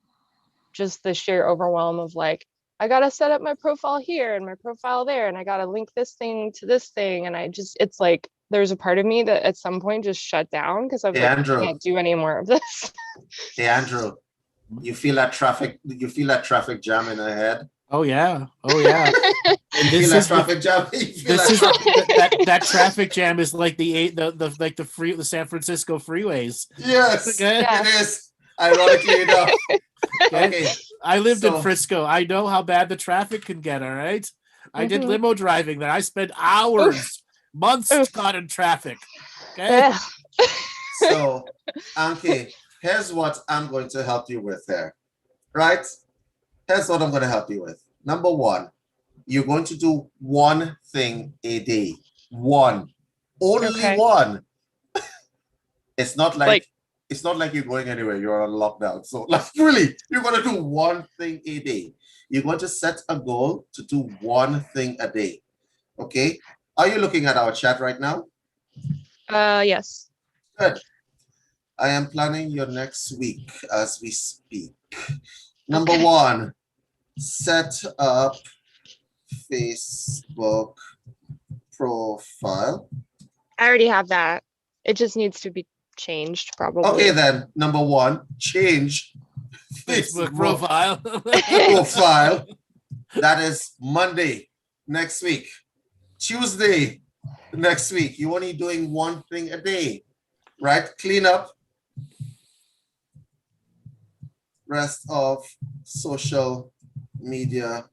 just the sheer overwhelm of like, I gotta set up my profile here and my profile there, and I gotta link this thing to this thing. And it's like, there's a part of me that at some point just shut down because I was like, Andrew. I can't do any more of this. Hey, Andrew, you feel that traffic jam in her head? Oh yeah. And You feel that traffic jam? That traffic jam is like the San Francisco freeways. Yes, Okay? it is. Ironically enough. Okay. I lived in Frisco. I know how bad the traffic can get, all right? I did limo driving there. I spent hours, months caught in traffic. Okay. So, Anki, here's what I'm going to help you with there. Right? Here's what I'm going to help you with. Number one, you're going to do one thing a day. One. Only one. It's not like you're going anywhere. You're on lockdown. So like really, you're going to do one thing a day. You're going to set a goal to do one thing a day. Okay? Are you looking at our chat right now? Yes. Good. I am planning your next week as we speak. Number one, set up Facebook profile. I already have that. It just needs to be changed, probably. Okay, then. Number one, change Facebook profile. Profile. That is Monday next week. Tuesday next week. You're only doing one thing a day, right? Clean up. Rest of social media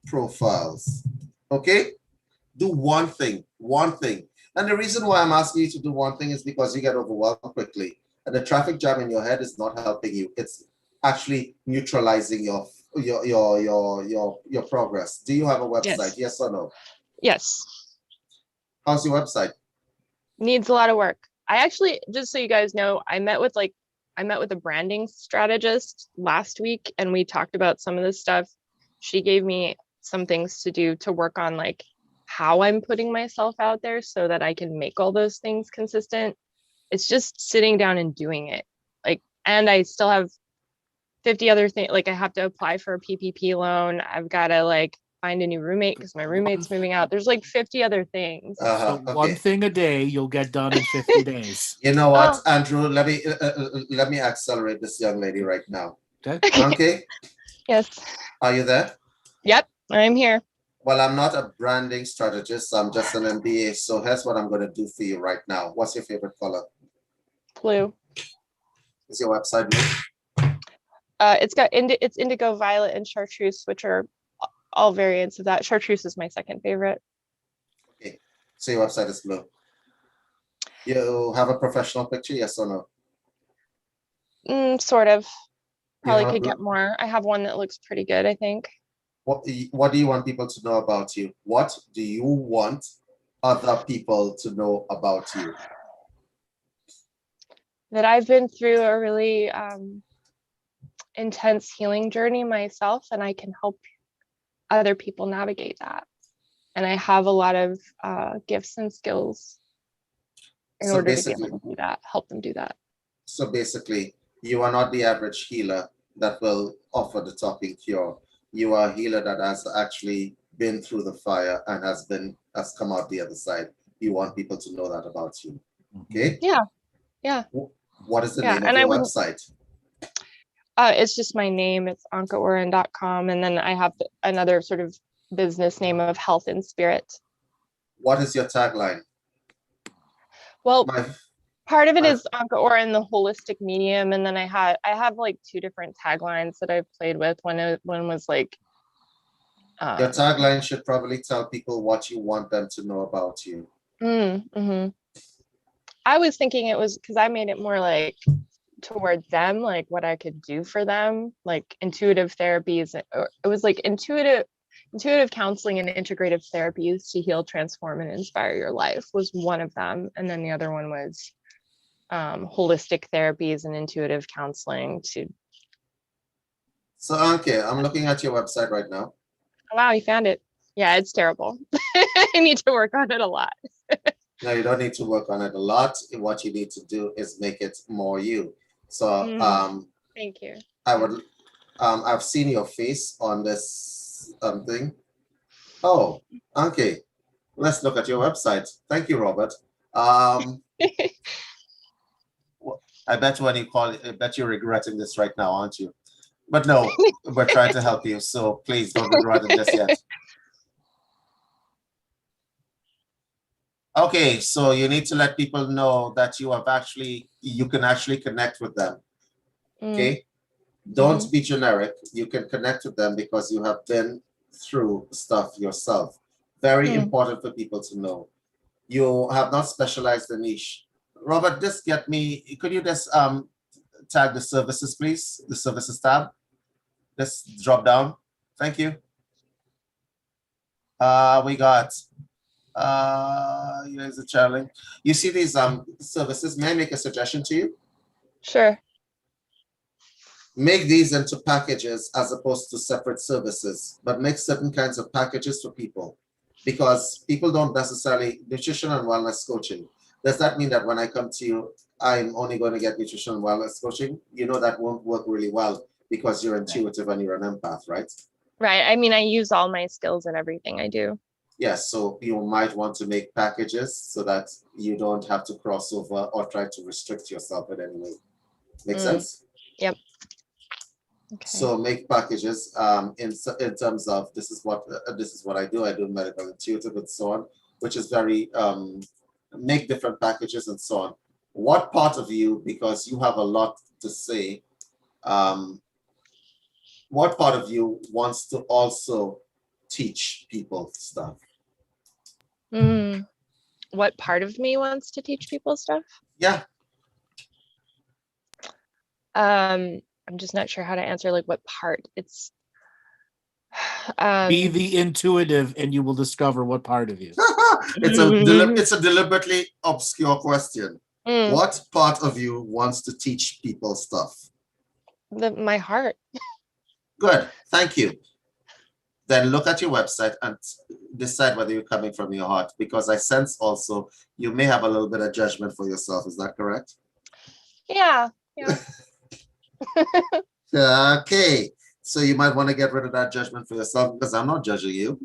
profiles. Okay? Do one thing. And the reason why I'm asking you to do one thing is because you get overwhelmed quickly. And the traffic jam in your head is not helping you. It's actually neutralizing your progress. Do you have a website? Yes or no? Yes. How's your website? Needs a lot of work. I actually, just so you guys know, I met with a branding strategist last week, and we talked about some of this stuff. She gave me some things to do to work on like how I'm putting myself out there so that I can make all those things consistent. It's just sitting down and doing it. Like, and I still have 50 other things. Like I have to apply for a PPP loan. I've got to like find a new roommate because my roommate's moving out. There's like 50 other things. So one thing a day you'll get done in 50 days. You know what, Andrew? Let me accelerate this young lady right now. Okay. Yes. Are you there? Yep, I'm here. Well, I'm not a branding strategist. I'm just an MBA. So here's what I'm going to do for you right now. What's your favorite color? Blue. Is your website blue? It's indigo, violet, and chartreuse, which are all variants of that. Chartreuse is my second favorite. Okay, so your website is blue. You have a professional picture, yes or no? Sort of. Probably could get more. I have one that looks pretty good, I think. What do you want people to know about you? What do you want other people to know about you? That I've been through a really intense healing journey myself, and I can help other people navigate that. And I have a lot of gifts and skills in order to be able to do that, help them do that. So basically, you are not the average healer that will offer the talking cure. You are a healer that has actually been through the fire and has come out the other side. You want people to know that about you. Okay? Yeah. What is the name of your website? It's just my name. It's ankaoren.com. And then I have another sort of business name of Health and Spirit. What is your tagline? Well, part of it is Anka Oren, the holistic medium. And then I have like two different taglines that I've played with. One was like... your tagline should probably tell people what you want them to know about you. Mm-hmm. I was thinking it was because I made it more like toward them, like what I could do for them, like intuitive therapies. Or it was like intuitive counseling and integrative therapies to heal, transform, and inspire your life was one of them. And then the other one was holistic therapies and intuitive counseling to. So, Anke, I'm looking at your website right now. Oh, wow, you found it. Yeah, it's terrible. I need to work on it a lot. No, you don't need to work on it a lot. What you need to do is make it more you. So, Thank you. I would, I've seen your face on this thing. Oh, okay. Let's look at your website. Thank you, Robert. I bet when you call it, I bet you're regretting this right now, aren't you? But no, we're trying to help you. So please don't regret it just yet. Okay, so you need to let people know that you can actually connect with them. Okay, don't be generic. You can connect with them because you have been through stuff yourself. Very important for people to know. You have not specialized a niche. Robert, could you just tag the services, please? The services tab. Just drop down. Thank you. We got here's the challenge. You see these services. May I make a suggestion to you? Sure. Make these into packages as opposed to separate services, but make certain kinds of packages for people, because people don't necessarily nutrition and wellness coaching. Does that mean that when I come to you, I'm only going to get nutrition and wellness coaching? You know that won't work really well because you're intuitive and you're an empath, right? Right. I mean, I use all my skills in everything I do. Yes, so you might want to make packages so that you don't have to cross over or try to restrict yourself in any way. Make sense? Yep. Okay. So make packages in terms of this is what I do. I do medical intuitive and so on, which is very make different packages and so on. What part of you, because you have a lot to say, what part of you wants to also teach people stuff? What part of me wants to teach people stuff? Yeah. I'm just not sure how to answer like what part. It's be the intuitive and you will discover what part of you. It's a deliberately obscure question. Mm. What part of you wants to teach people stuff? My heart. Good, thank you. Then look at your website and decide whether you're coming from your heart, because I sense also you may have a little bit of judgment for yourself. Is that correct? Yeah. Okay, so you might want to get rid of that judgment for yourself, because I'm not judging you.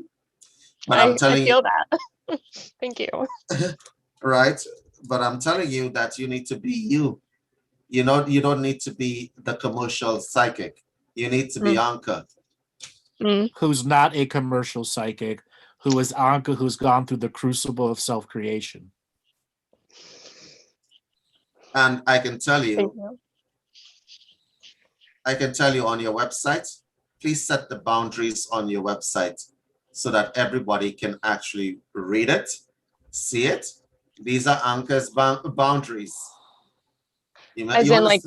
But I'm telling I feel that. Thank you. Right, but I'm telling you that you need to be you. You know, you don't need to be the commercial psychic. You need to be Anka. Who's not a commercial psychic, who is Anka, who's gone through the crucible of self-creation. And I can tell you on your website, please set the boundaries on your website so that everybody can actually read it, see it. These are Anka's boundaries. As in like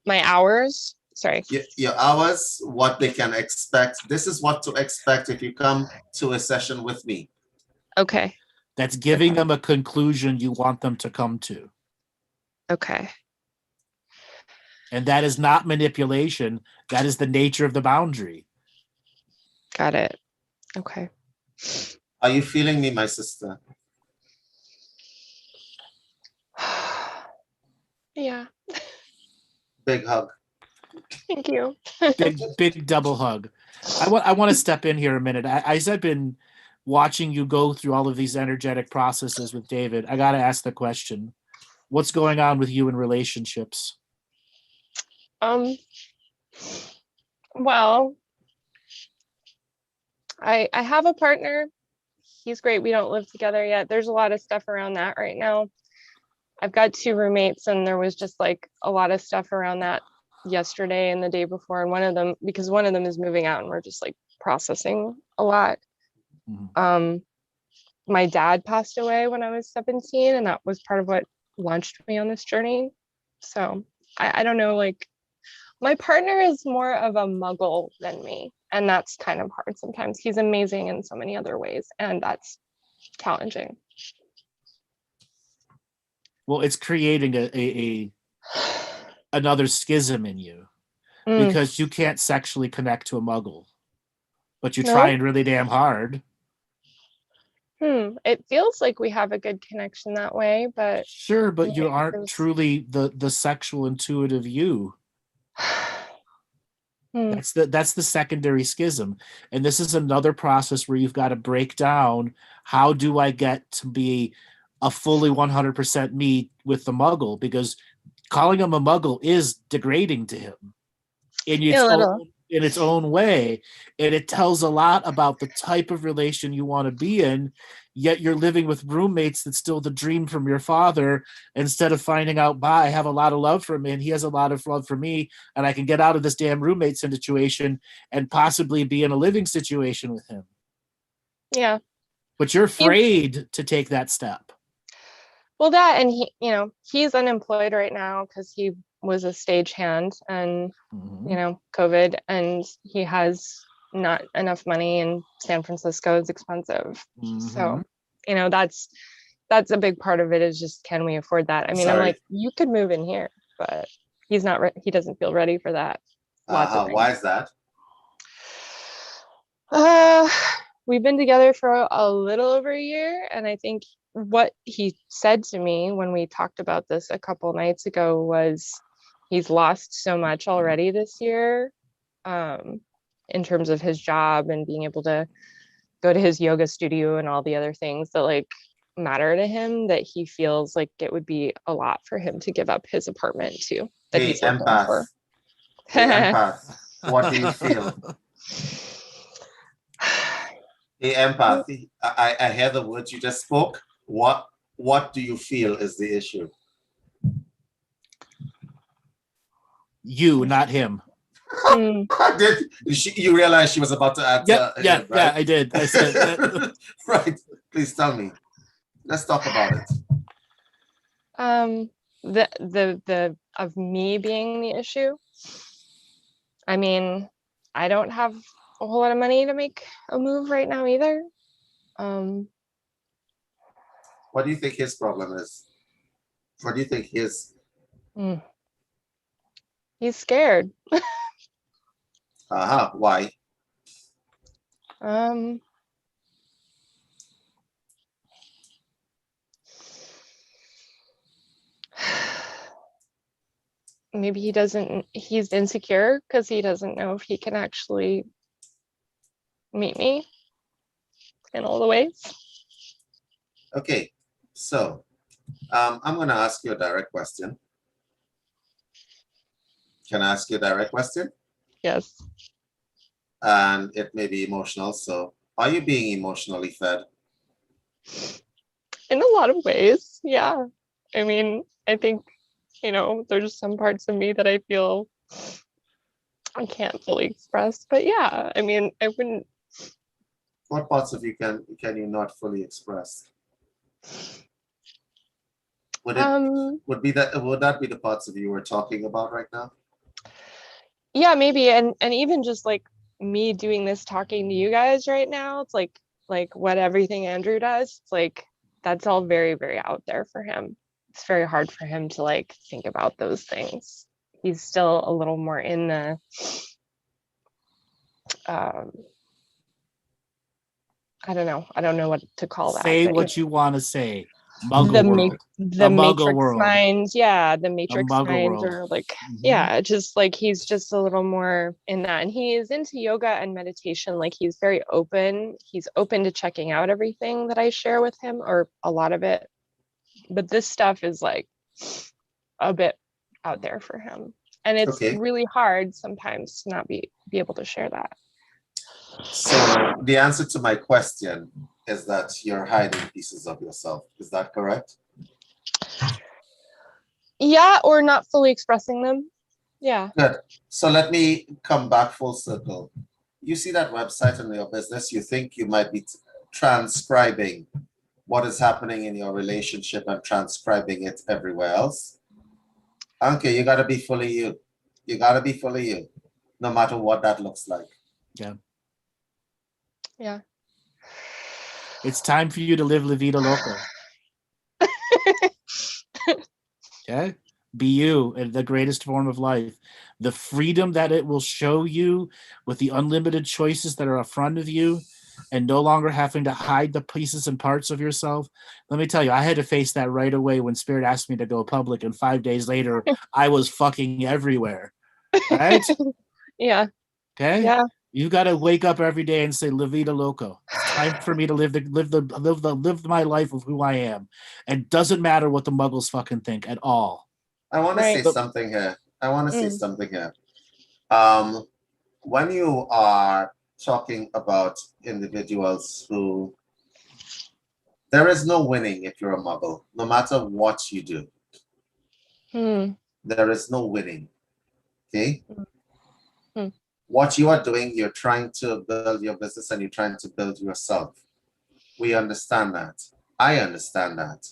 my hours? Sorry. Your hours, what they can expect. This is what to expect if you come to a session with me. Okay. That's giving them a conclusion you want them to come to. Okay. And that is not manipulation. That is the nature of the boundary. Got it. Okay. Are you feeling me, my sister? Yeah. Big hug. Thank you. big double hug. I want to step in here a minute. As I've been watching you go through all of these energetic processes with David, I got to ask the question, what's going on with you in relationships? Well, I have a partner. He's great. We don't live together yet. There's a lot of stuff around that right now. I've got 2 roommates, and there was just like a lot of stuff around that yesterday and the day before. And one of them is moving out, and we're just like processing a lot. my dad passed away when I was 17, and that was part of what launched me on this journey. So I don't know, like, my partner is more of a muggle than me, and that's kind of hard sometimes. He's amazing in so many other ways, and that's challenging. Well, it's creating a another schism in you because you can't sexually connect to a muggle, but you're trying really damn hard. It feels like we have a good connection that way, but sure, but you aren't truly the sexual intuitive you. That's the secondary schism, and this is another process where you've got to break down, how do I get to be a fully 100% me with the muggle, because calling him a muggle is degrading to him in its own way, and it tells a lot about the type of relation you want to be in, yet you're living with roommates that's still the dream from your father, instead of finding out, I have a lot of love for him and he has a lot of love for me, and I can get out of this damn roommate situation and possibly be in a living situation with him. Yeah. But you're afraid to take that step. Well, that, and he, he's unemployed right now because he was a stagehand, and COVID, and he has not enough money, and San Francisco is expensive. So that's a big part of it, is just, can we afford that? I mean, I'm like, you could move in here, but he's not he doesn't feel ready for that. Why is that? We've been together for a little over a year, and I think what he said to me when we talked about this a couple nights ago was, he's lost so much already this year, in terms of his job and being able to go to his yoga studio and all the other things that like matter to him, that he feels like it would be a lot for him to give up his apartment too, that he's looking for. Empath. What do you feel? Hey, empath. I hear the words you just spoke. What do you feel is the issue? You, not him. Did you realize she was about to answer? Yeah, I did. I said that. Right. Please tell me. Let's talk about it. The of me being the issue. I mean, I don't have a whole lot of money to make a move right now either. What do you think his problem is? What do you think his? He's scared. Why? Maybe he's insecure because he doesn't know if he can actually meet me in all the ways. Okay, so I'm going to ask you a direct question. Can I ask you a direct question? Yes. And it may be emotional. So are you being emotionally fed? In a lot of ways, yeah. I mean, I think, there's some parts of me that I feel I can't fully express. But yeah, I mean, I wouldn't. What parts of you can you not fully express? Would that be the parts of you we're talking about right now? Yeah, maybe. And even just like me doing this, talking to you guys right now, it's like what everything Andrew does, it's like that's all very, very out there for him. It's very hard for him to like think about those things. He's still a little more in the I don't know what to call that. Say what you want to say. Muggle world. The Matrix world. Mind, yeah, the Matrix Mind, world. or like, yeah, just like he's just a little more in that, and he is into yoga and meditation. Like he's very open. He's open to checking out everything that I share with him, or a lot of it. But this stuff is like a bit out there for him, and it's really hard sometimes to not be able to share that. So the answer to my question is that you're hiding pieces of yourself. Is that correct? Yeah, or not fully expressing them. Yeah. Good. So let me come back full circle. You see that website in your business, you think you might be transcribing what is happening in your relationship and transcribing it everywhere else. Anke, you gotta be fully you. You gotta be fully you, no matter what that looks like. Yeah. Yeah. It's time for you to live La Vida Loca. Okay? Be you in the greatest form of life. The freedom that it will show you with the unlimited choices that are in front of you and no longer having to hide the pieces and parts of yourself. Let me tell you, I had to face that right away when Spirit asked me to go public, and 5 days later, I was fucking everywhere. Right? Yeah. Okay? Yeah. You got to wake up every day and say, "La vida loco." It's time for me to live my life of who I am. And doesn't matter what the muggles fucking think at all. I want to Right. say something here. When you are talking about individuals who, there is no winning if you're a muggle, no matter what you do. There is no winning. Okay? What you are doing, you're trying to build your business and you're trying to build yourself. We understand that. I understand that.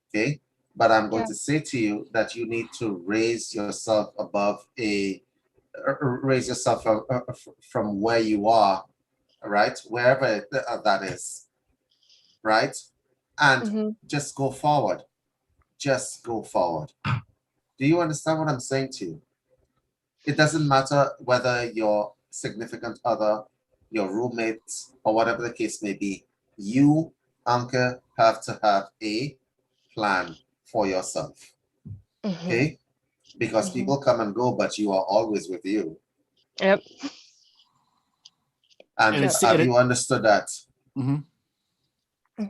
Okay? But I'm going to say to you that you need to raise yourself above from where you are, right? Wherever that is, right? And just go forward. Just go forward. Do you understand what I'm saying to you? It doesn't matter whether your significant other, your roommates, or whatever the case may be. You, Anke, have to have a plan for yourself. Okay? Because people come and go, but you are always with you. Yep. And have you understood that?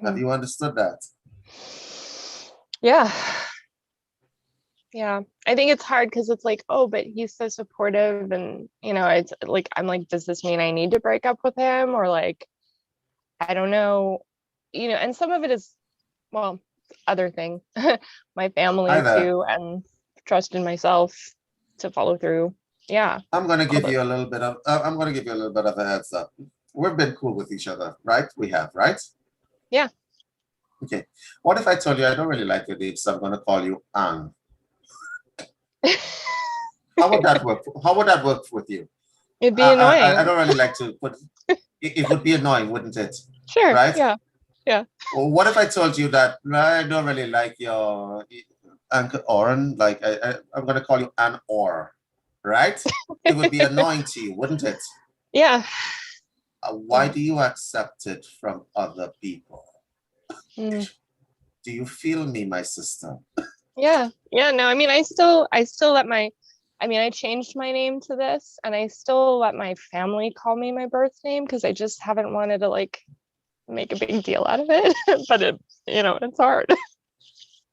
Have you understood that? Yeah. Yeah. I think it's hard because it's like, oh, but he's so supportive, and it's like, I'm like, does this mean I need to break up with him? Or like, I don't know, and some of it is, well, other thing, my family too, and trust in myself to follow through. Yeah. I'm gonna give you a little bit of a heads up. We've been cool with each other, right? We have, right? Yeah. Okay. What if I told you I don't really like your name, so I'm gonna call you Anne? How would that work? How would that work with you? It'd be annoying. I don't really like to put. It would be annoying, wouldn't it? Sure. Right? Yeah. Yeah. Well, what if I told you that I don't really like your Uncle Oren? Like I'm gonna call you Ann Or, right? It would be annoying to you, wouldn't it? Yeah. Why do you accept it from other people? Do you feel me, my sister? Yeah. Yeah. No, I mean, I still let I changed my name to this, and I still let my family call me my birth name because I just haven't wanted to like make a big deal out of it. But it's hard.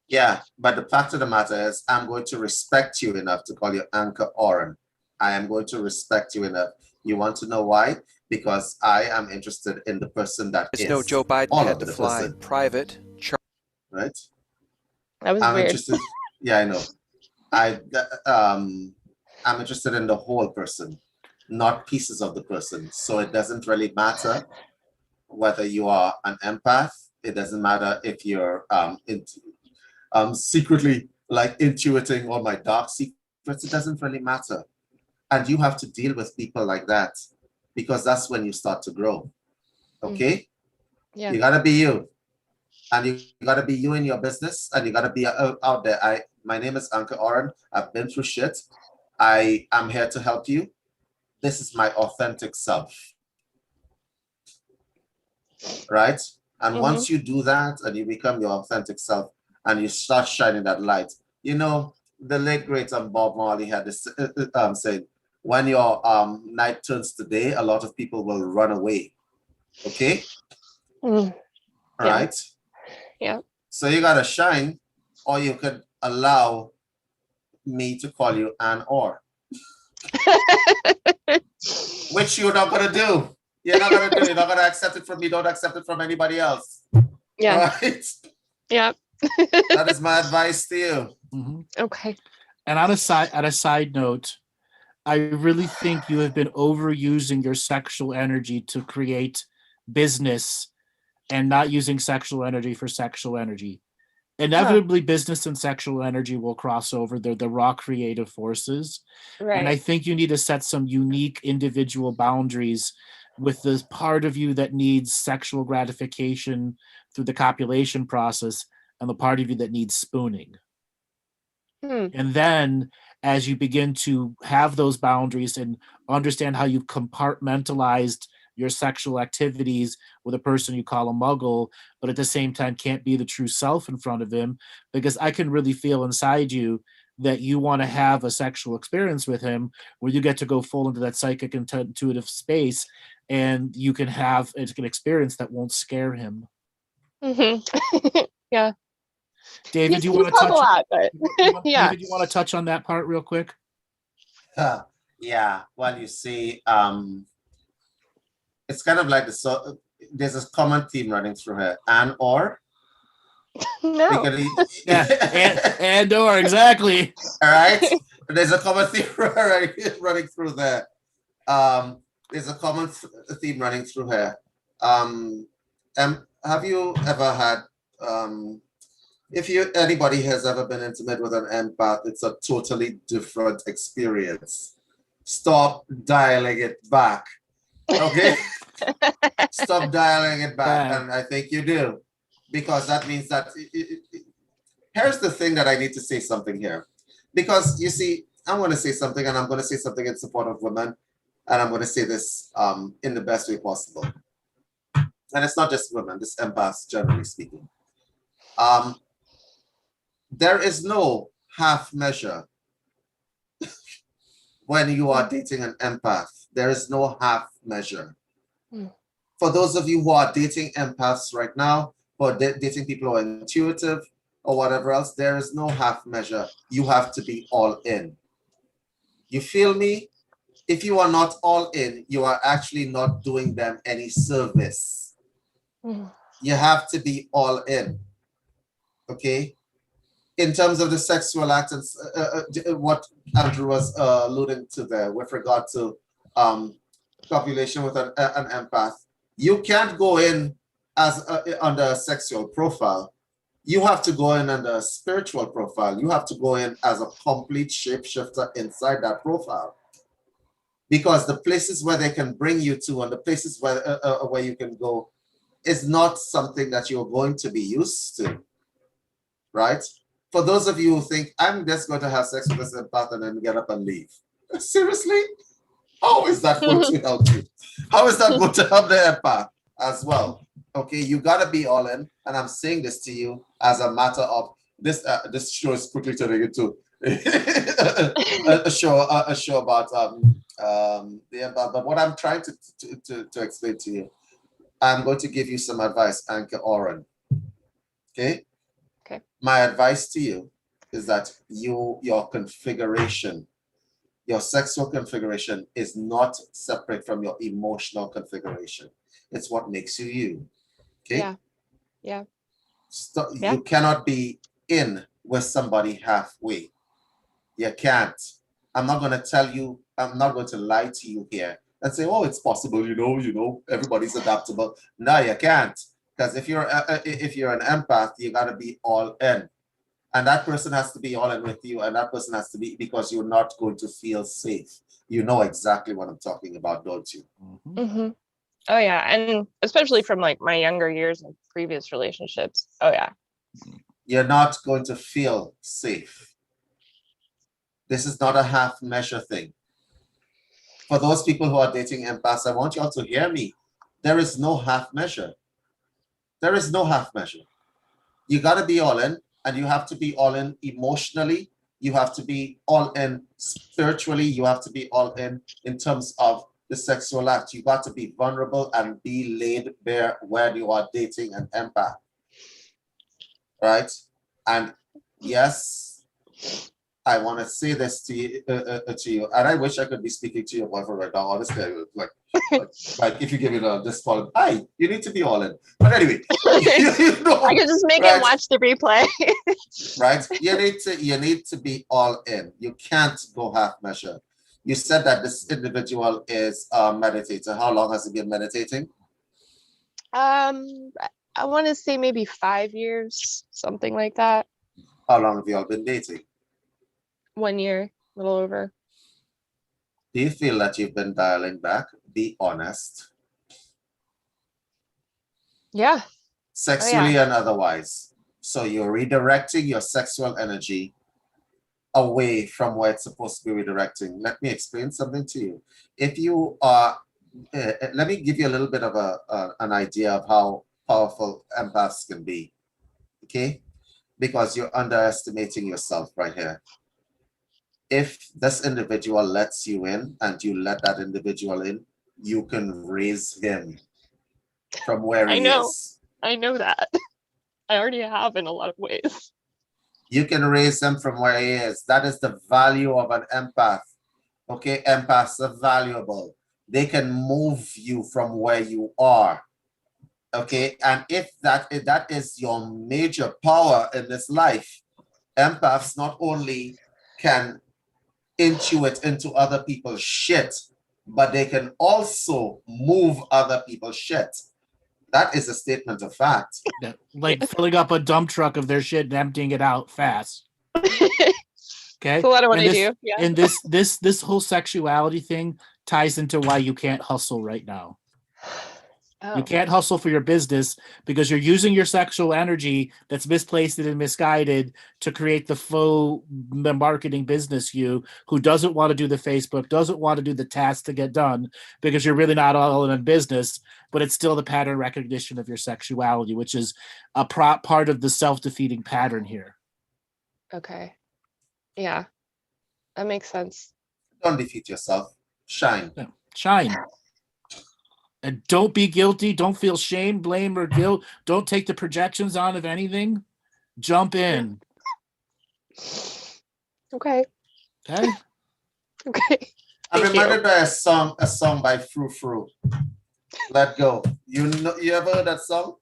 Yeah, but the fact of the matter is, I'm going to respect you enough to call you Anka Oren. I am going to respect you enough. You want to know why? Because I am interested in the person that is. No, Joe Biden had to fly private. Right? That was I'm weird. interested. Yeah, I know. I'm interested in the whole person, not pieces of the person. So it doesn't really matter whether you are an empath. It doesn't matter if you're secretly like intuiting all my dark secrets. It doesn't really matter. And you have to deal with people like that, because that's when you start to grow. Okay? Yeah. You gotta be you. And you gotta be you in your business, and you gotta be out there. My name is Anka Oren. I've been through shit. I am here to help you. This is my authentic self. Right? And once you do that and you become your authentic self and you start shining that light, the late great Bob Marley had this saying, when your night turns to day, a lot of people will run away. Okay? Right? Yeah. So you gotta shine, or you could allow me to call you Ann Or. Which you're not gonna do. You're not gonna do. You're not gonna accept it from me. Don't accept it from anybody else. Yeah. Right? Yeah. That is my advice to you. Okay. And on a side note, I really think you have been overusing your sexual energy to create business and not using sexual energy for sexual energy. Inevitably, business and sexual energy will cross over. They're the raw creative forces. Right. And I think you need to set some unique individual boundaries with the part of you that needs sexual gratification through the copulation process and the part of you that needs spooning. And then as you begin to have those boundaries and understand how you've compartmentalized your sexual activities with a person you call a muggle, but at the same time can't be the true self in front of him, because I can really feel inside you that you want to have a sexual experience with him where you get to go full into that psychic intuitive space and you can have an experience that won't scare him. Yeah. David, do you want to touch a lot, but yeah. David, you want to touch on that part real quick? Yeah. Well, you see, it's kind of like there's a common theme running through her, and or. No. and or exactly. All right. There's a common theme running through there. There's a common theme running through her. Have you ever had if anybody has ever been intimate with an empath, it's a totally different experience. Stop dialing it back. Okay? Stop dialing it back. And I think you do. Because that means that here's the thing that I need to say something here. Because you see, I'm going to say something, and I'm going to say something in support of women, and I'm going to say this in the best way possible. And it's not just women, this empaths generally speaking. There is no half measure when you are dating an empath. There is no half measure. For those of you who are dating empaths right now, or dating people who are intuitive or whatever else, there is no half measure. You have to be all in. You feel me? If you are not all in, you are actually not doing them any service. You have to be all in. Okay? In terms of the sexual act and what Andrew was alluding to there with regard to copulation with an empath, you can't go in as under a sexual profile. You have to go in under a spiritual profile. You have to go in as a complete shapeshifter inside that profile. Because the places where they can bring you to and the places where you can go is not something that you're going to be used to, right? For those of you who think, I'm just going to have sex with this empath and then get up and leave. Seriously? How is that going to help you? How is that going to help the empath as well? Okay, you gotta be all in, and I'm saying this to you as a matter of this. This show is quickly turning into a show about the empath. But what I'm trying to explain to you, I'm going to give you some advice, Anka Oren. Okay. Okay. My advice to you is that your configuration, your sexual configuration, is not separate from your emotional configuration. It's what makes you you. Okay. Yeah. You cannot be in with somebody halfway. You can't. I'm not going to tell you, I'm not going to lie to you here and say, oh, it's possible, you know, everybody's adaptable. No, you can't. Because if you're an empath, you got to be all in. And that person has to be all in with you, and that person has to be, because you're not going to feel safe. You know exactly what I'm talking about, don't you? Oh yeah, and especially from like my younger years and previous relationships. Oh yeah. You're not going to feel safe. This is not a half measure thing. For those people who are dating empaths, I want you all to hear me. There is no half measure. There is no half measure. You got to be all in, and you have to be all in emotionally. You have to be all in spiritually. You have to be all in terms of the sexual act. You got to be vulnerable and be laid bare when you are dating an empath. Right? And yes, I want to say this to you, and I wish I could be speaking to your boyfriend right now. Honestly, like if you give it this fall, you need to be all in. But anyway, you know, I could just make him watch the replay. Right? You need to be all in. You can't go half measure. You said that this individual is a meditator. How long has he been meditating? I want to say maybe 5 years, something like that. How long have you all been dating? 1 year, a little over. Do you feel that you've been dialing back? Be honest. Yeah. Sexually and otherwise. So you're redirecting your sexual energy away from where it's supposed to be redirecting. Let me explain something to you. If you are, let me give you a little bit of an idea of how powerful empaths can be, okay? Because you're underestimating yourself right here. If this individual lets you in and you let that individual in, you can raise him from where he is. I know that. I already have in a lot of ways. You can raise him from where he is. That is the value of an empath. Okay, empaths are valuable. They can move you from where you are. Okay, and if that is your major power in this life, empaths not only can intuit into other people's shit, but they can also move other people's shit. That is a statement of fact. Yeah, like filling up a dump truck of their shit and emptying it out fast. Okay. That's a lot of what I do. Yeah. And this whole sexuality thing ties into why you can't hustle right now. You can't hustle for your business because you're using your sexual energy that's misplaced and misguided to create the faux marketing business you who doesn't want to do the Facebook, doesn't want to do the tasks to get done because you're really not all in business, but it's still the pattern recognition of your sexuality, which is a part of the self-defeating pattern here. Okay. Yeah, that makes sense. Don't defeat yourself. Shine. Yeah. Shine. And don't be guilty. Don't feel shame, blame, or guilt. Don't take the projections on of anything. Jump in. Okay. Okay. Okay. I'm Thank reminded you. by a song by Frou Frou. Let Go. You ever heard that song?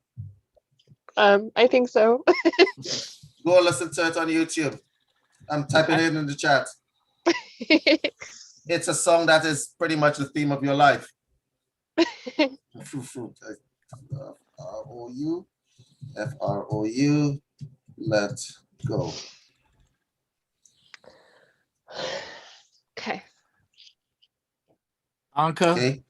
I think so. Go listen to it on YouTube. I'm typing it in the chat. It's a song that is pretty much the theme of your life. Frou Frou. F-R-O-U. F-R-O-U. Let go. Okay. Anka, Okay.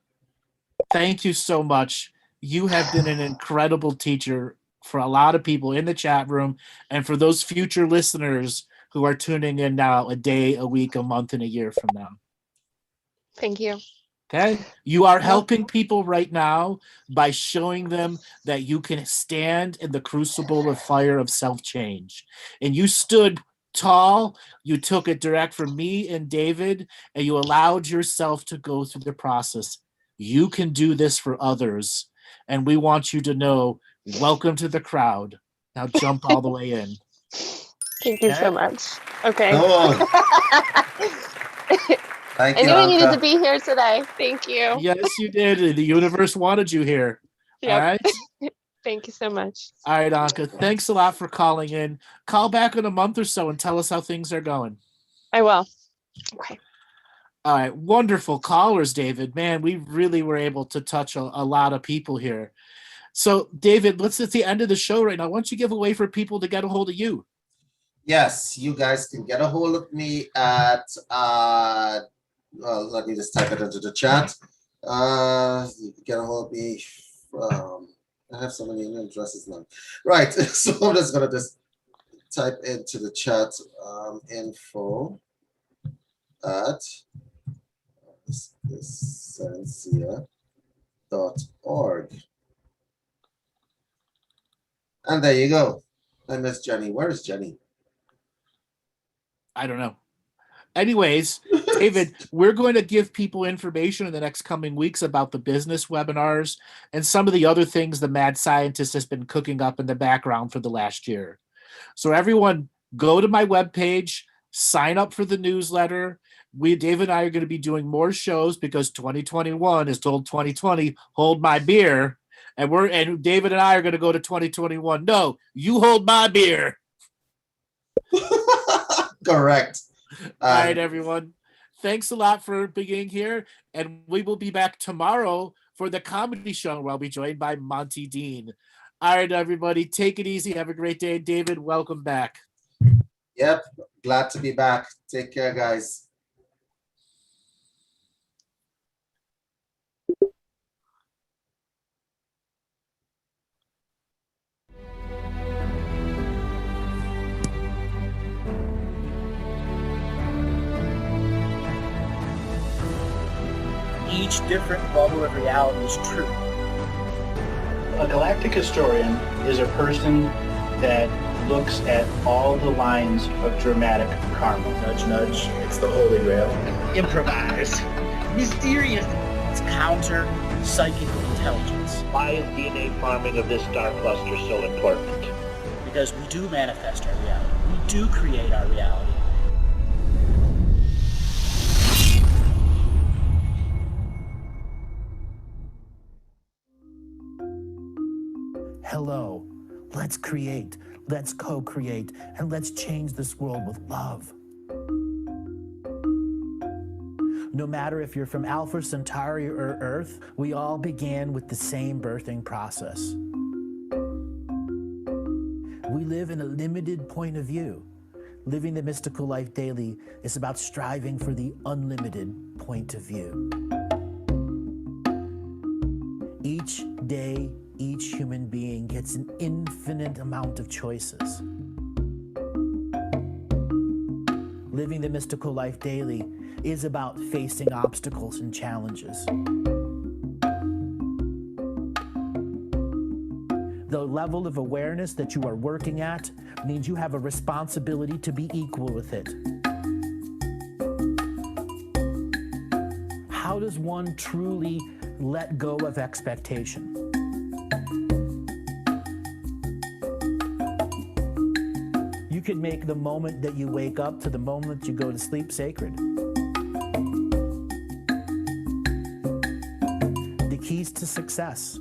thank you so much. You have been an incredible teacher for a lot of people in the chat room and for those future listeners who are tuning in now a day, a week, a month, and a year from now. Thank you. Okay. You are helping people right now by showing them that you can stand in the crucible of fire of self-change. And you stood tall, you took it direct from me and David, and you allowed yourself to go through the process. You can do this for others. And we want you to know, welcome to the crowd. Now jump all the way in. Thank you so much. Okay. Oh. Thank you, I knew I needed Anka. to be here today. Thank you. Yes, you did. The universe wanted you here. Yep. All right. Thank you so much. All right, Anka. Thanks a lot for calling in. Call back in a month or so and tell us how things are going. I will. Okay. All right. Wonderful callers, David. Man, we really were able to touch a lot of people here. So, David, let's at the end of the show right now. Why don't you give a way for people to get a hold of you? Yes, you guys can get a hold of me at let me just type it into the chat. You can get a hold of me from, I have so many email addresses now. Right, so I'm just gonna just type into the chat info at essentia.org. And there you go. I miss Jenny. Where is Jenny? I don't know. Anyways, David, we're going to give people information in the next coming weeks about the business webinars and some of the other things the mad scientist has been cooking up in the background for the last year. So everyone, go to my webpage, sign up for the newsletter. David and I are going to be doing more shows because 2021 is told 2020, hold my beer. And David and I are going to go to 2021. No, you hold my beer. Correct. All right, everyone. Thanks a lot for being here. And we will be back tomorrow for for the comedy show, where I'll be joined by Monty Dean. All right, everybody, take it easy. Have a great day. David, welcome back. Yep, glad to be back. Take care, guys. Each different bubble of reality is true. A galactic historian is a person that looks at all the lines of dramatic karma. Nudge, nudge. It's the holy grail. Improvise. Mysterious. It's counter psychic intelligence. Why is DNA farming of this star cluster so important? Because we do manifest our reality. We do create our reality. Hello, let's create, let's co-create, and let's change this world with love. No matter if you're from Alpha Centauri or Earth, we all began with the same birthing process. We live in a limited point of view. Living the mystical life daily is about striving for the unlimited point of view. Each day, each human being gets an infinite amount of choices. Living the mystical life daily is about facing obstacles and challenges. The level of awareness that you are working at means you have a responsibility to be equal with it. How does one truly let go of expectation? You can make the moment that you wake up to the moment you go to sleep sacred. The keys to success: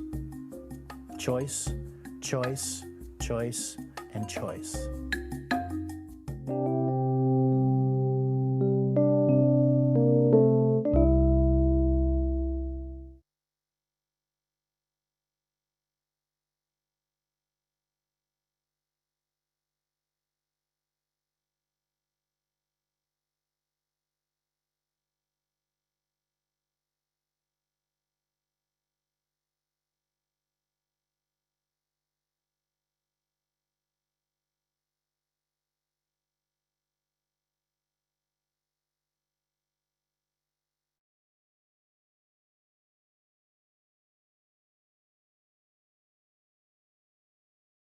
choice, choice, choice, and choice.